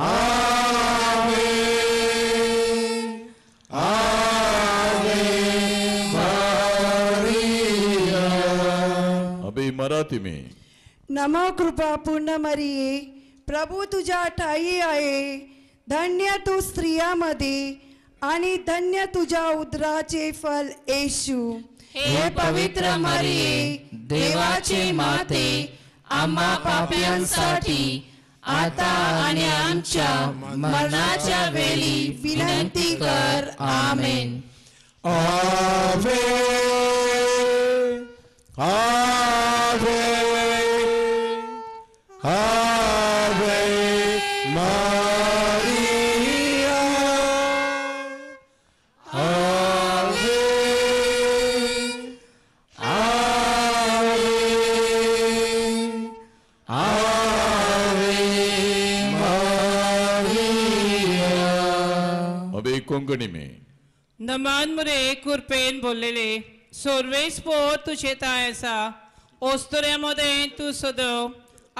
Ave Ave Maria. अभी मराठी में नमो कृपा पूर्ण मरिये, प्रभु तुझ्या ठाई आहे, धन्य तू स्त्रियामध्ये आणि धन्य तुझ्या उदराचे फल येशू. हे पवित्र मरिये, देवाचे माते, आम्हा पाप्यांसाठी आता आणि आमच्या मरणाच्या वेळी विनंती कर. आमेन. आवे आवे आवे मारिया आवे आवे आवे मारिया. अबे कोंकणी में नमान मुरे कुरपेन बोललेले सोर्वेस पोर तुझे तायसा ओस्तोऱ्यामध्ये तू सदव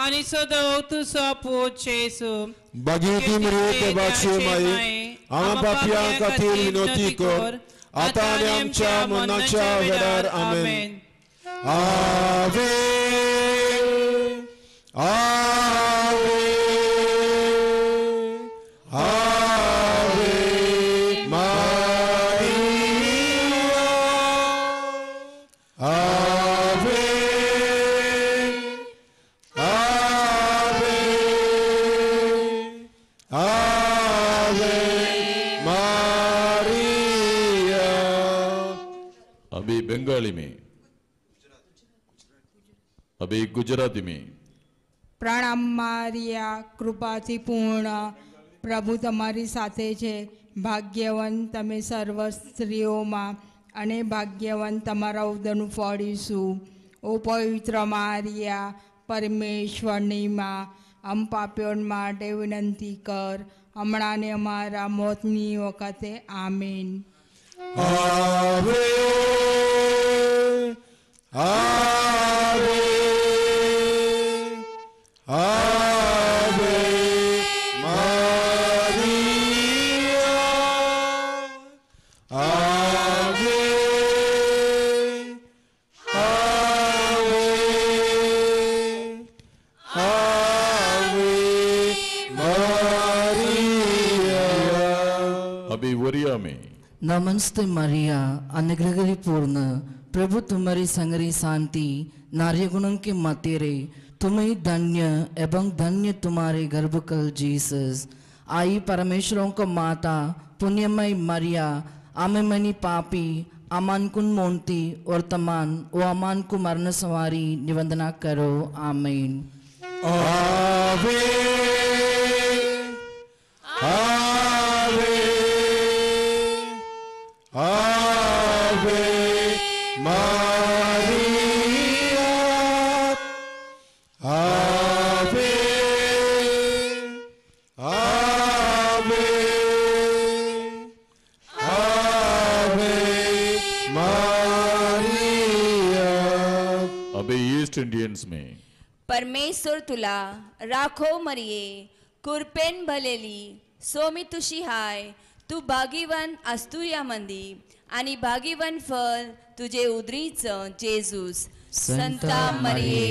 आणि सदव तू सपूत चेसू. बगीती मरे देवाचे माये आम्हा पापियां खातीर विनंती कर आता आणि आमच्या मरणाच्या वेळार. आमेन. आवे आवे आवे मारिया आवे आवे आवे मारिया. अभी बंगाली में, अभी गुजराती में. પ્રણામ મારિયા કૃપાથી પૂર્ણ પ્રભુ તમારી સાથે છે. ભાગ્યવાન તમે સર્વ સ્ત્રીઓમાં અને ભાગ્યવાન તમારા ઉદરનું ફળ ઈસુ. ઓ પવિત્ર મારિયા પરમેશ્વરની માં, આમ પાપીઓન માટે વિનંતી કર હમણાં ને અમારા મોતની વખતે. આમીન. Ave, Ave, Ave Maria, Ave, Ave, Ave Maria. अभी वरिया में नमस्ते मरिया, अनुग्रह पूर्ण, प्रभु तुम्हारी संगरी शांति, नारी गुणों के मतेरे, तुम्हें धन्य एवं धन्य तुम्हारे गर्भकल जीसस. आई परमेश्वरों को माता पुण्यमय मरिया, आमे मनी पापी अमान कुन मोंती और तमान ओ अमान को मरण सवारी निवंदना करो. आमीन. Ave, Ave, Ave Maria, Ave, Ave, Ave Maria. अभी ईस्ट इंडियंस में परमेश्वर तुला राखो मरिये, कुरपेन भलेली सोमी तुशी हाय. तू भागीवन अस्तुया मंदी आणि भागीवन फल तुझे उदरीचं जेजूस. संता मरिये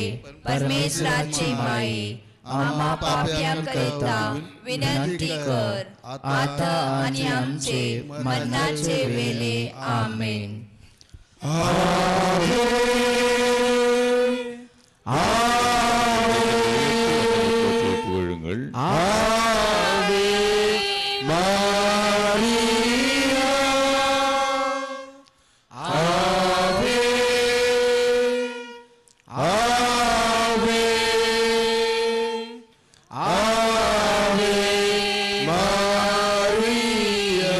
परमेश्वराचे माये, आम्हा पाप्यांकरिता विनंती कर आता आणि आमचे मरणाचे वेळे. आमेन. புகழுங்கள். Ave Maria, Ave, Ave, Ave Maria.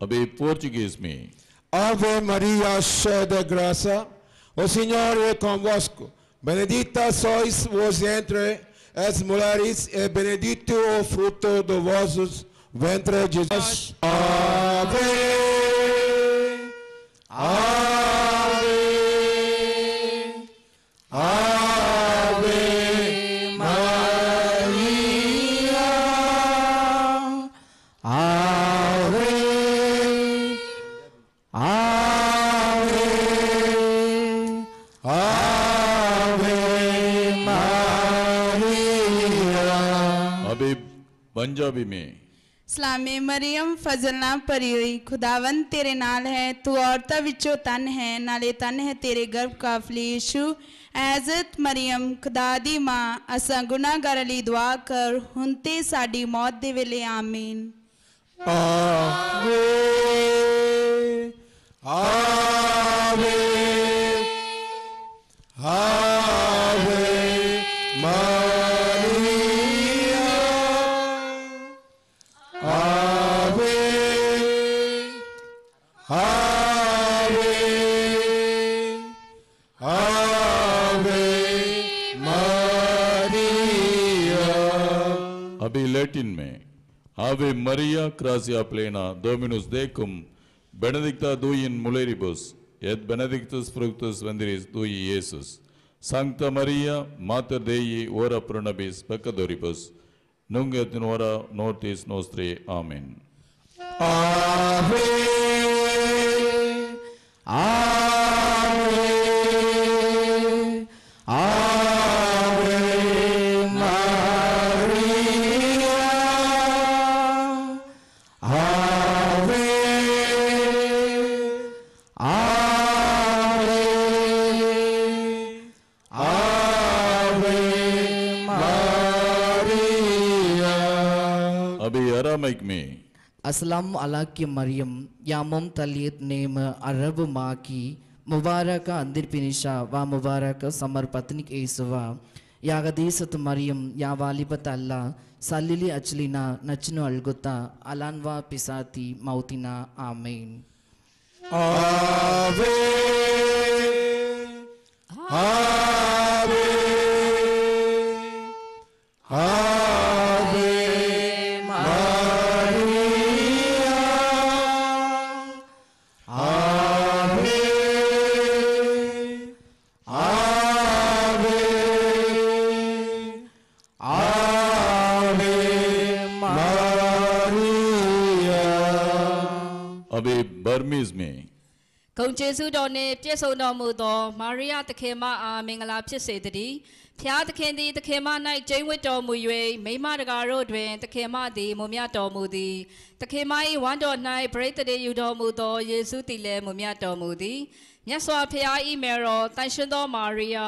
अभी पोर्चुगीज में Ave Maria, cheia de graça, o Senhor é convosco. Benedita sois vos entre as mulheres, e benedito o fruto do vosso ventre, Jesus. Ave, Ave, Ave Maria, Ave, Ave, Ave Maria. अभी पंजाब पंजाबी में। Salameh Mariam फजलना भरी हुई खुदावन तेरे नाल है, तू औरतां विचों तन है, नाले तन है तेरे गर्भ का फल यीशु। ऐज़त मरियम खुदा दी मां, असां गुनाहगारां लई दुआ कर, हुण ते साडी मौत दे वेले आमीन। आवे आवे आवे मारिया आवे आवे आवे मारिया। अभी लैटिन में Ave Maria, gratia plena, Dominus tecum, benedicta tu in mulieribus, et benedictus fructus ventris tui, Iesus. Sancta Maria, Mater Dei, ora pro nobis peccatoribus, nunc et in hora mortis nostri. Amen. Ave, Ave, Ave Maria, Ave, Ave, Ave Maria. अभी Aramaic में अस्सलाम अलैकुम Mariam Yamam तलियत name अरब माँ की मुबारक अंदिर पिनिशा व मुबारक समर्पत्निक येसुवा यागदीसत मरियम या वालिबत अल्लाह सल्लिली अचलिना नचनु अलगुता अलानवा पिसाती मौतिना आमीन। Ave, Ave, Ave Maria, Ave, Ave, Ave Maria. अभी बर्मीज में ဂုဏ်ကျေးဇူးတော်နှင့်ပြည့်စုံတော်မူသောမာရိယသခင်မအားမင်္ဂလာဖြစ်စေတည်း။ဖျားသခင်သည်သခင်မ၌ကျိန်းဝတ်တော်မူ၍မိမတကာတို့တွင်သခင်မသည်မွန်မြတ်တော်မူသည်။သခင်မ၏ဝမ်းတော်၌ပရိသတ်ယူတော်မူသောယေရှုသည်လည်းမွန်မြတ်တော်မူသည်။မြတ်စွာဘုရား၏မေတော်တန်ရှင်သောမာရိယ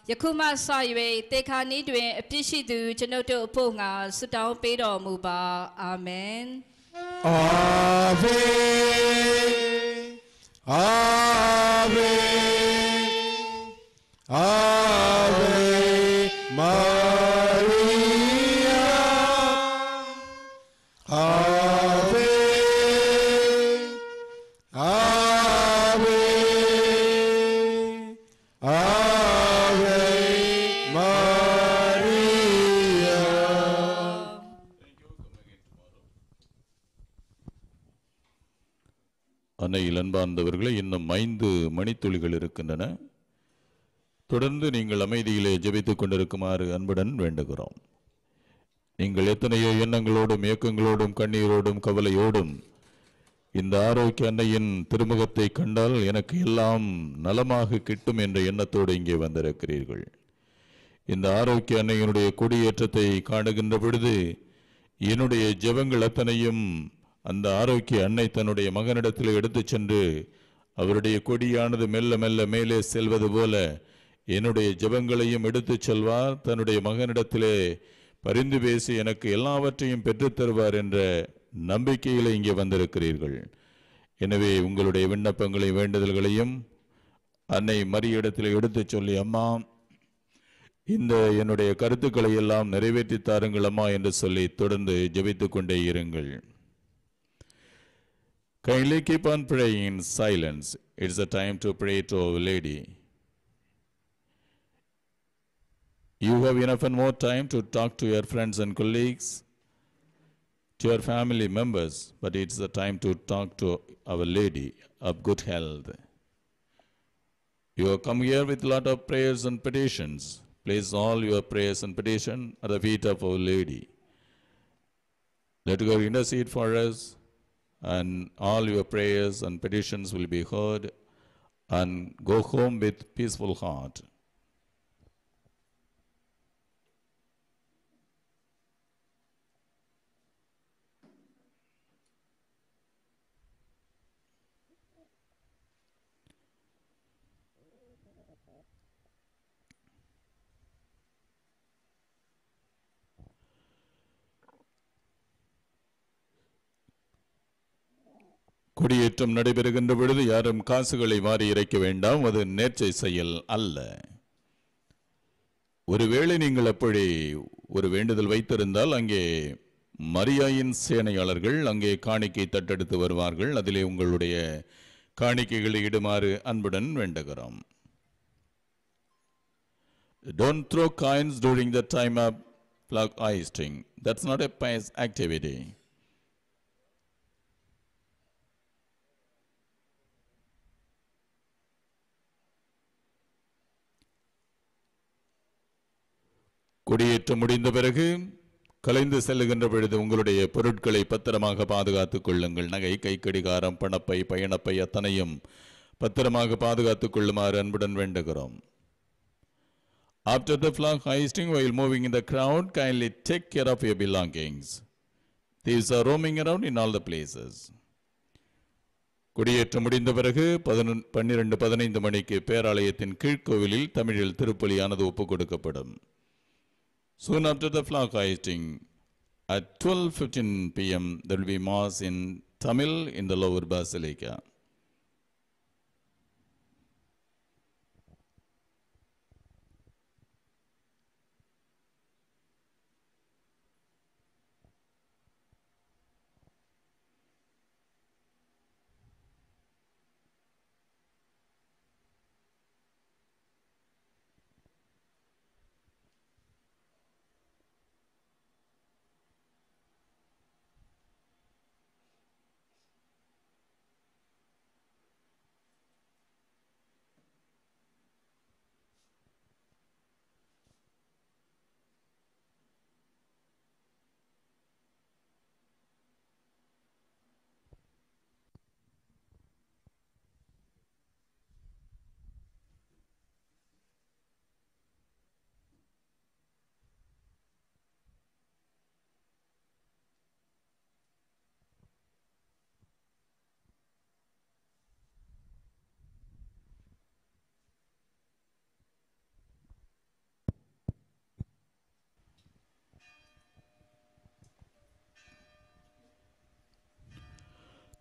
ယခုမှစ၍တေခါနည်းတွင်အပြစ်ရှိသူကျွန်ုပ်တို့အဖို့ငါဆုတောင်းပေးတော်မူပါအာမင်။ Ave, Ave, Ave Maria, Ave, Ave, Ave Maria. அன்னையில் அன்பார்ந்தவர்களே, இன்னும் 5 மணித்துளிகள் இருக்கின்றன. தொடர்ந்து நீங்கள் அமைதியிலே ஜெபித்துக் கொண்டிருக்குமாறு அன்புடன் வேண்டுகிறோம். நீங்கள் எத்தனையோ எண்ணங்களோடும் இயக்கங்களோடும் கண்ணீரோடும் கவலையோடும் இந்த ஆரோக்கிய அன்னையின் திருமுகத்தை கண்டால் எனக்கு எல்லாம் நலமாக கிட்டும் என்ற எண்ணத்தோடு இங்கே வந்திருக்கிறீர்கள். இந்த ஆரோக்கிய அன்னையினுடைய கொடியேற்றத்தை காணுகின்ற பொழுது என்னுடைய ஜெபங்கள் அத்தனையும் அந்த ஆரோக்கிய அன்னை தன்னுடைய மகனிடத்தில் எடுத்துச் சென்று அவருடைய கொடியானது மெல்ல மெல்ல மேலே செல்வது போல என்னுடைய ஜெபங்களையும் எடுத்துச் செல்வார். தன்னுடைய மகனிடத்திலே பரிந்து பேசி எனக்கு எல்லாவற்றையும் பெற்றுத் தருவார் என்ற நம்பிக்கையில் இங்கே வந்திருக்கிறீர்கள். எனவே உங்களுடைய விண்ணப்பங்களை வேண்டுதல்களையும் அன்னை மரியிடத்தில் எடுத்துச் சொல்லி, அம்மா இந்த என்னுடைய கருத்துக்களை எல்லாம் நிறைவேற்றி தாருங்கள் அம்மா என்று சொல்லி தொடர்ந்து ஜெபித்துக் கொண்டே இருங்கள். Kindly keep on praying in silence. It's a time to pray to Our Lady. You have enough and more time to talk to your friends and colleagues, to your family members, but it's the time to talk to Our Lady of good health. You have come here with a lot of prayers and petitions. Place all your prayers and petitions at the feet of Our Lady. Let her intercede for us, and all your prayers and petitions will be heard, and go home with peaceful heart. கொடியேற்றம் நடைபெறுகின்ற பொழுது யாரும் காசுகளை வாரி இறைக்க வேண்டாம், அது நேர்ச்சை செயல் அல்ல. ஒருவேளை நீங்கள் அப்படி ஒரு வேண்டுதல் வைத்திருந்தால் அங்கே மரியாயின் சேனையாளர்கள் அங்கே காணிக்கை தட்டெடுத்து வருவார்கள். அதிலே உங்களுடைய காணிக்கைகளை இடுமாறு அன்புடன் வேண்டுகிறோம். Don't throw coins during the time of flag hoisting. That's not a pious activity. கொடியேற்றம் முடிந்த பிறகு கலைந்து செல்லுகின்ற பொழுது உங்களுடைய பொருட்களை பத்திரமாக பாதுகாத்துக் கொள்ளுங்கள். நகை, கைக்கடிகாரம், பணப்பை, பயணப்பை அத்தனையும் பத்திரமாக பாதுகாத்துக் கொள்ளுமாறு அன்புடன் வேண்டுகிறோம். After the flag hoisting, while moving in the crowd, kindly take care of your belongings. These are roaming around in all the places. கொடியேற்றம் முடிந்த பிறகு 12:15 மணிக்கு பேராலயத்தின் கீழ்கோவிலில் தமிழில் திருப்பலியானது ஒப்புக் கொடுக்கப்படும். Soon after the flag hoisting, at 12:15 p.m., there will be mass in Tamil in the lower basilica.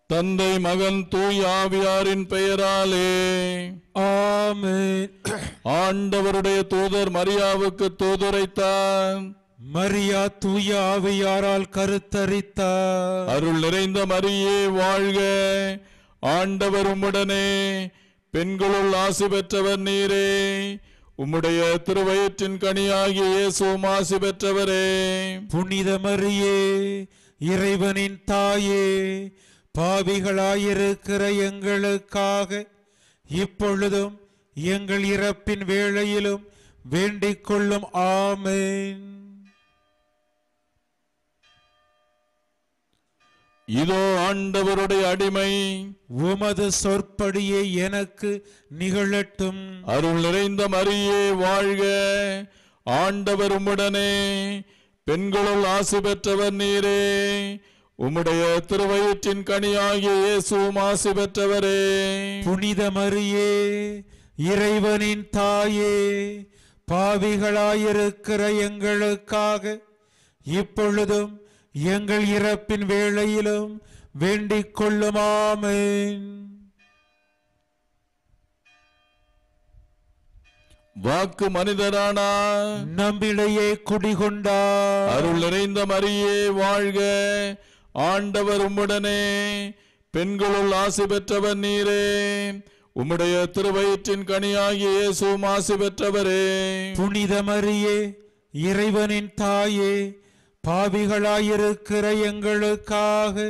தந்தை, மகன், தூய் ஆவியாரின் பெயராலே ஆமென். ஆண்டவருடைய தூதர் மரியாவுக்கு தூதுரைத்தார். மரியா தூய ஆவியாரால் கருத்தரித்தார். அருள் நிறைந்த மரியே வாழ்க, ஆண்டவர் உம்முடனே, பெண்களுள் ஆசி பெற்றவர் நீரே, உம்முடைய திருவயிற்றின் கனியாகிய இயேசுவும் ஆசி பெற்றவரே. புனித மரியே, இறைவனின் தாயே, பாவிகளாயிருக்கிற எங்களுக்காக இப்பொழுதும் எங்கள் இறப்பின் வேளையிலும் வேண்டிக் கொள்ளும். ஆமென். இதோ ஆண்டவருடைய அடிமை, உமது சொற்படியே எனக்கு நிகழட்டும். அருள் நிறைந்த மரியே வாழ்க, ஆண்டவர் உம்முடனே, பெண்களுள் ஆசி பெற்றவர் நீரே, உம்முடைய திருவயிற்றின் கனியாகிய இயேசுவும் ஆசி பெற்றவரே. புனித மரியே, இறைவனின் தாயே, பாவிகளாயிருக்கிற எங்களுக்காக இப்பொழுதும் எங்கள் இறப்பின் வேளையிலும் வேண்டிக் கொள்ளும். ஆமென். வாக்கு மனிதரானார், நம்மிடையே குடிகொண்டார். அருள் நிறைந்த மரியே வாழ்க, ஆண்டவர் உம்முடனே, பெண்களுள் ஆசி பெற்றவர் நீரே, உம்முடைய திருவயிற்றின் கனியாகிய இயேசுவும் ஆசி பெற்றவரே. புனித மரியே, இறைவனின் தாயே, பாவிகளாயிருக்கிற எங்களுக்காக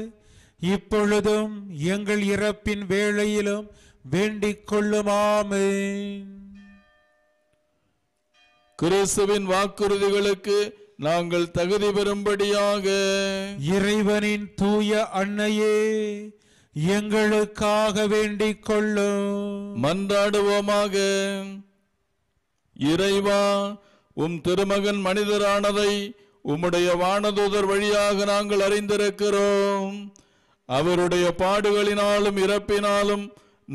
இப்பொழுதும் எங்கள் இறப்பின் வேளையிலும் வேண்டிக் கொள்ளும். ஆமென். கிறிஸ்துவின் வாக்குறுதிகளுக்கு நாங்கள் தகுதி பெறும்படியாக இறைவனின் தூய அன்னையே, எங்களுக்காக வேண்டிக் கொள்ளும். மன்றாடுவோமாக. இறைவா, உம் திருமகன் மனிதரானதை உம்முடைய வானதூதர் வழியாக நாங்கள் அறிந்திருக்கிறோம். அவருடைய பாடுகளினாலும் இறப்பினாலும்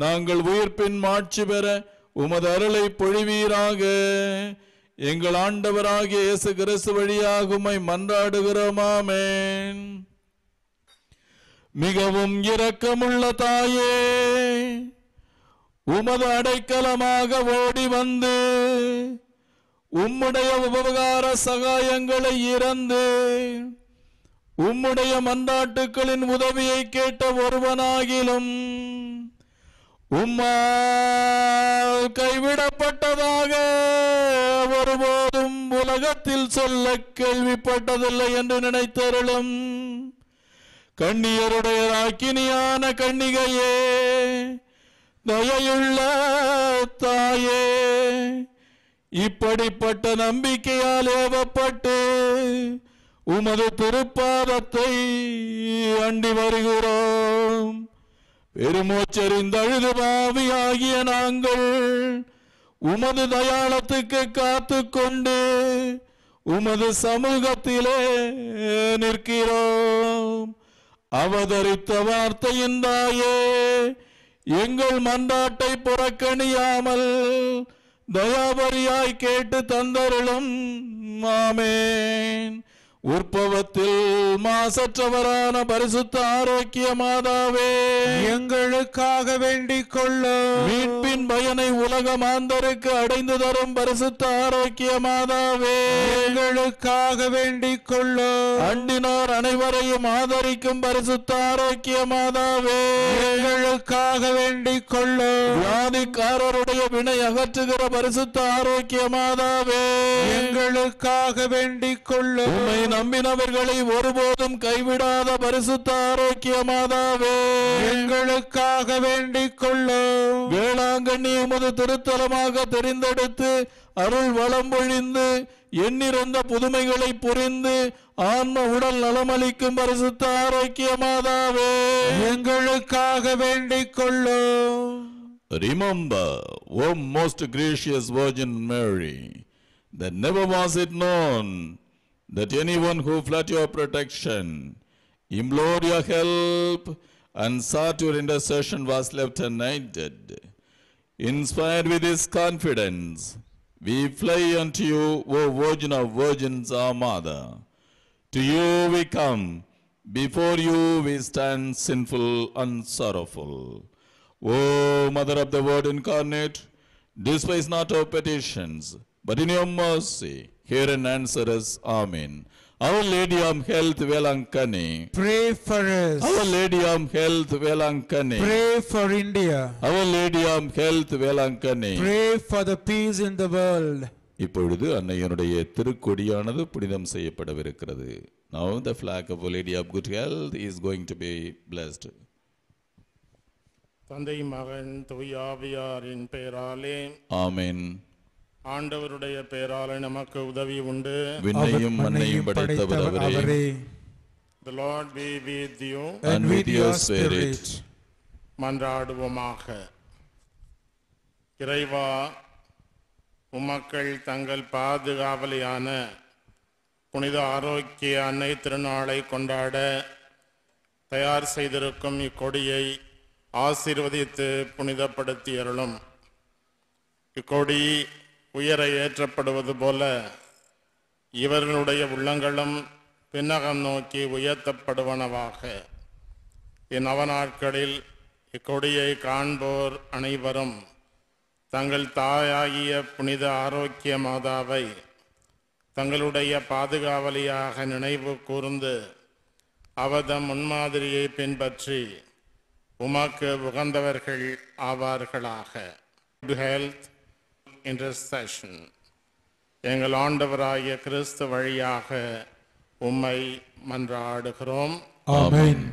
நாங்கள் உயிர்ப்பின் மாட்சி பெற உமது அருளை பொழிவீராக. எங்கள் ஆண்டவராகிய இயேசு கிறிஸ்து வழியாக உம்மை மன்றாடுகிறோம். ஆமென். மிகவும் இரக்கமுள்ள தாயே, உமது அடைக்கலமாக ஓடி வந்து உம்முடைய உபகார சகாயங்களை இறந்து உம்முடைய மன்றாட்டுக்களின் உதவியை கேட்ட ஒருவனாகிலும் உம்மால் கைவிடப்பட்டதாக ஒருபோதும் உலகத்தில் சொல்ல கேள்விப்பட்டதில்லை என்று நினைத்தருளும். கன்னியருடைய ராக்கினியான கன்னிகையே, தயையுள்ள தாயே, இப்படிப்பட்ட நம்பிக்கையால் ஏவப்பட்டு உமது திருப்பாதத்தை அண்டி வருகிறோம். பெருமூச்செறிந்தழுது பாவியாகிய நாங்கள் உமது தயாளத்துக்கு காத்து கொண்டு உமது சமூகத்திலே நிற்கிறோம். அவதரித்த வார்த்தையின் தாயே, எங்கள் மன்றாட்டை புறக்கணியாமல் தயாபரியாய் கேட்டு தந்தருளும். ஆமென். உற்பவத்தில் மாசற்றவரான பரிசுத்த ஆரோக்கிய மாதாவே, எங்களுக்காக வேண்டிக் கொள்ளும். மீட்பின் பயனை உலக மாந்தருக்கு அடைந்து தரும் பரிசுத்த ஆரோக்கிய மாதாவே, எங்களுக்காக வேண்டிக் கொள்ளும். அண்டினோர் அனைவரையும் ஆதரிக்கும் பரிசுத்த ஆரோக்கிய மாதாவே, எங்களுக்காக வேண்டிக் கொள்ளும். வியாதிக்காரருடைய வினை அகற்றுகிற பரிசுத்த ஆரோக்கிய மாதாவே, எங்களுக்காக வேண்டிக் கொள்ளும். உம்மை நம்பினவர்களை ஒருபோதும் கைவிடாத பரிசுத்த ஆரோக்கிய மாதாவே, எங்களுக்காக வேண்டிக் கொள்ளும். வேளாங்கண்ணி உமது திருத்தலமாக தெரிந்தெடுத்து அருள் வளம் பொழிந்து எண்ணிறந்த புதுமைகளை புரிந்து ஆன்ம உடல் நலமளிக்கும் பரிசுத்த ஆரோக்கிய மாதாவே, எங்களுக்காக வேண்டிக் கொள்ளும். Remember, O most gracious Virgin Mary, that never was it known that anyone who fled your protection, implored your help, and sought your intercession was left unaided. Inspired with this confidence, we fly unto you, O Virgin of Virgins, our Mother. To you we come, before you we stand sinful and sorrowful. O Mother of the Word incarnate, despise not our petitions, but in your mercy hear and answer us. Amen. Our Lady of Health, Velankani, pray for us. Our Lady of Health, Velankani, Pray for India. Our Lady of Health, Velankani, Pray for the peace in the world. இப்பொழுது அன்னையனுடைய திருக்கொடியானது புனிதம் செய்யப்படவிருக்கிறது. Now the flag of Our Lady of Good Health is going to be blessed. தந்தை மகன் தூயாவியாரின் பெயராலே ஆமென். ஆண்டவருடைய பெயராலே நமக்கு உதவி உண்டு. விண்ணையும் மண்ணையும் படைத்தவர் அவரே. The Lord be with you and with your spirit. மன்றாடுவோமாக. இறைவா, உமக்கள் தங்கள் பாதுகாவலியான புனித ஆரோக்கிய அன்னை திருநாளை கொண்டாட தயார் செய்திருக்கும் இக்கொடியை ஆசீர்வதித்து புனிதப்படுத்தி அருளும். இக்கொடி உயர ஏற்றப்படுவது போல இவர்களுடைய உள்ளங்களும் பின்னகம் நோக்கி உயர்த்தப்படுவனவாக. இந்நவநாட்களில் இக்கொடியை காண்போர் அனைவரும் தங்கள் தாயாகிய புனித ஆரோக்கிய மாதாவை தங்களுடைய பாதுகாவலியாக நினைவு கூர்ந்து அவதம் முன்மாதிரியை பின்பற்றி உமக்கு உகந்தவர்கள் ஆவார்களாக. Health intercession. எங்கள் ஆண்டவராகிய கிறிஸ்து வழியாக உம்மை மன்றாடுகிறோம். ஆமென்.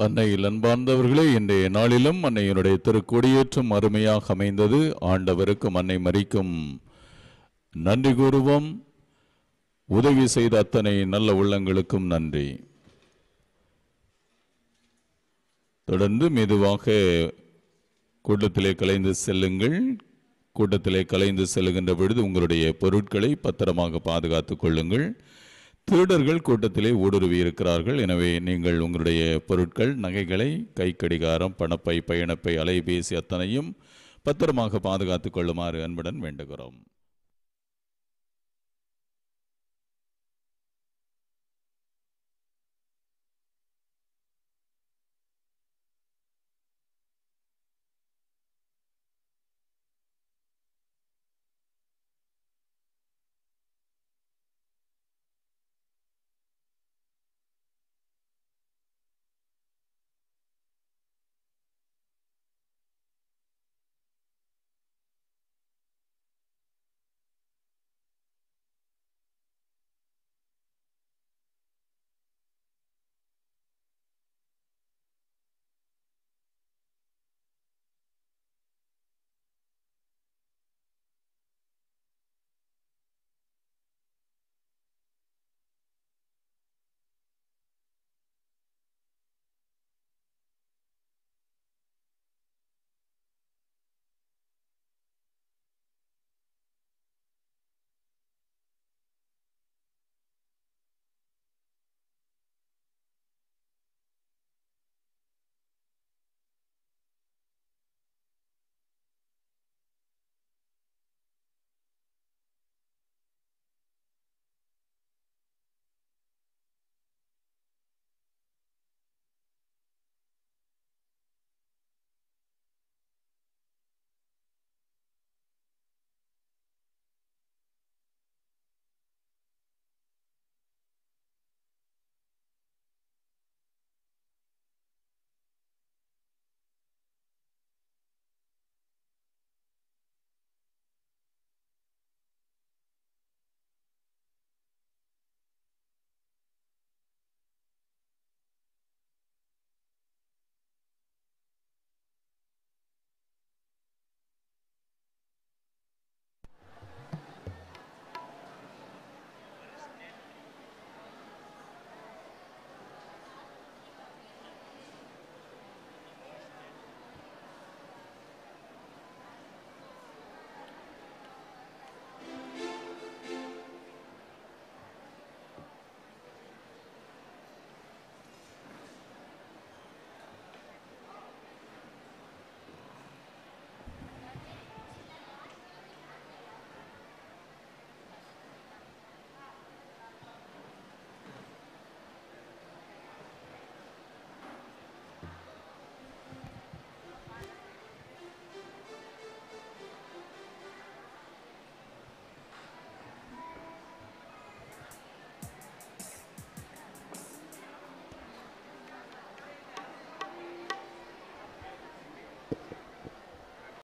அன்னையில் அன்பார்ந்தவர்களே, இன்றைய நாளிலும் அன்னையினுடைய திருக்கொடியேற்றம் அருமையாக அமைந்தது. ஆண்டவருக்கும் அன்னை மரிக்கும் நன்றி கூறுவோம். உதவி செய்த அத்தனை நல்ல உள்ளங்களுக்கும் நன்றி. தொடர்ந்து மெதுவாக கூட்டத்திலே கலைந்து செல்லுங்கள். கூட்டத்திலே கலைந்து செல்லுகின்ற பொழுது உங்களுடைய பொருட்களை பத்திரமாக பாதுகாத்துக் கொள்ளுங்கள். திருடர்கள் கூட்டத்திலே ஊடுருவி இருக்கிறார்கள். எனவே நீங்கள் உங்களுடைய பொருட்கள், நகைகளை, கைக்கடிகாரம், பணப்பை, பயணப்பை, அலைபேசி அத்தனையும் பத்திரமாக பாதுகாத்துக் கொள்ளுமாறு அன்புடன் வேண்டுகிறோம்.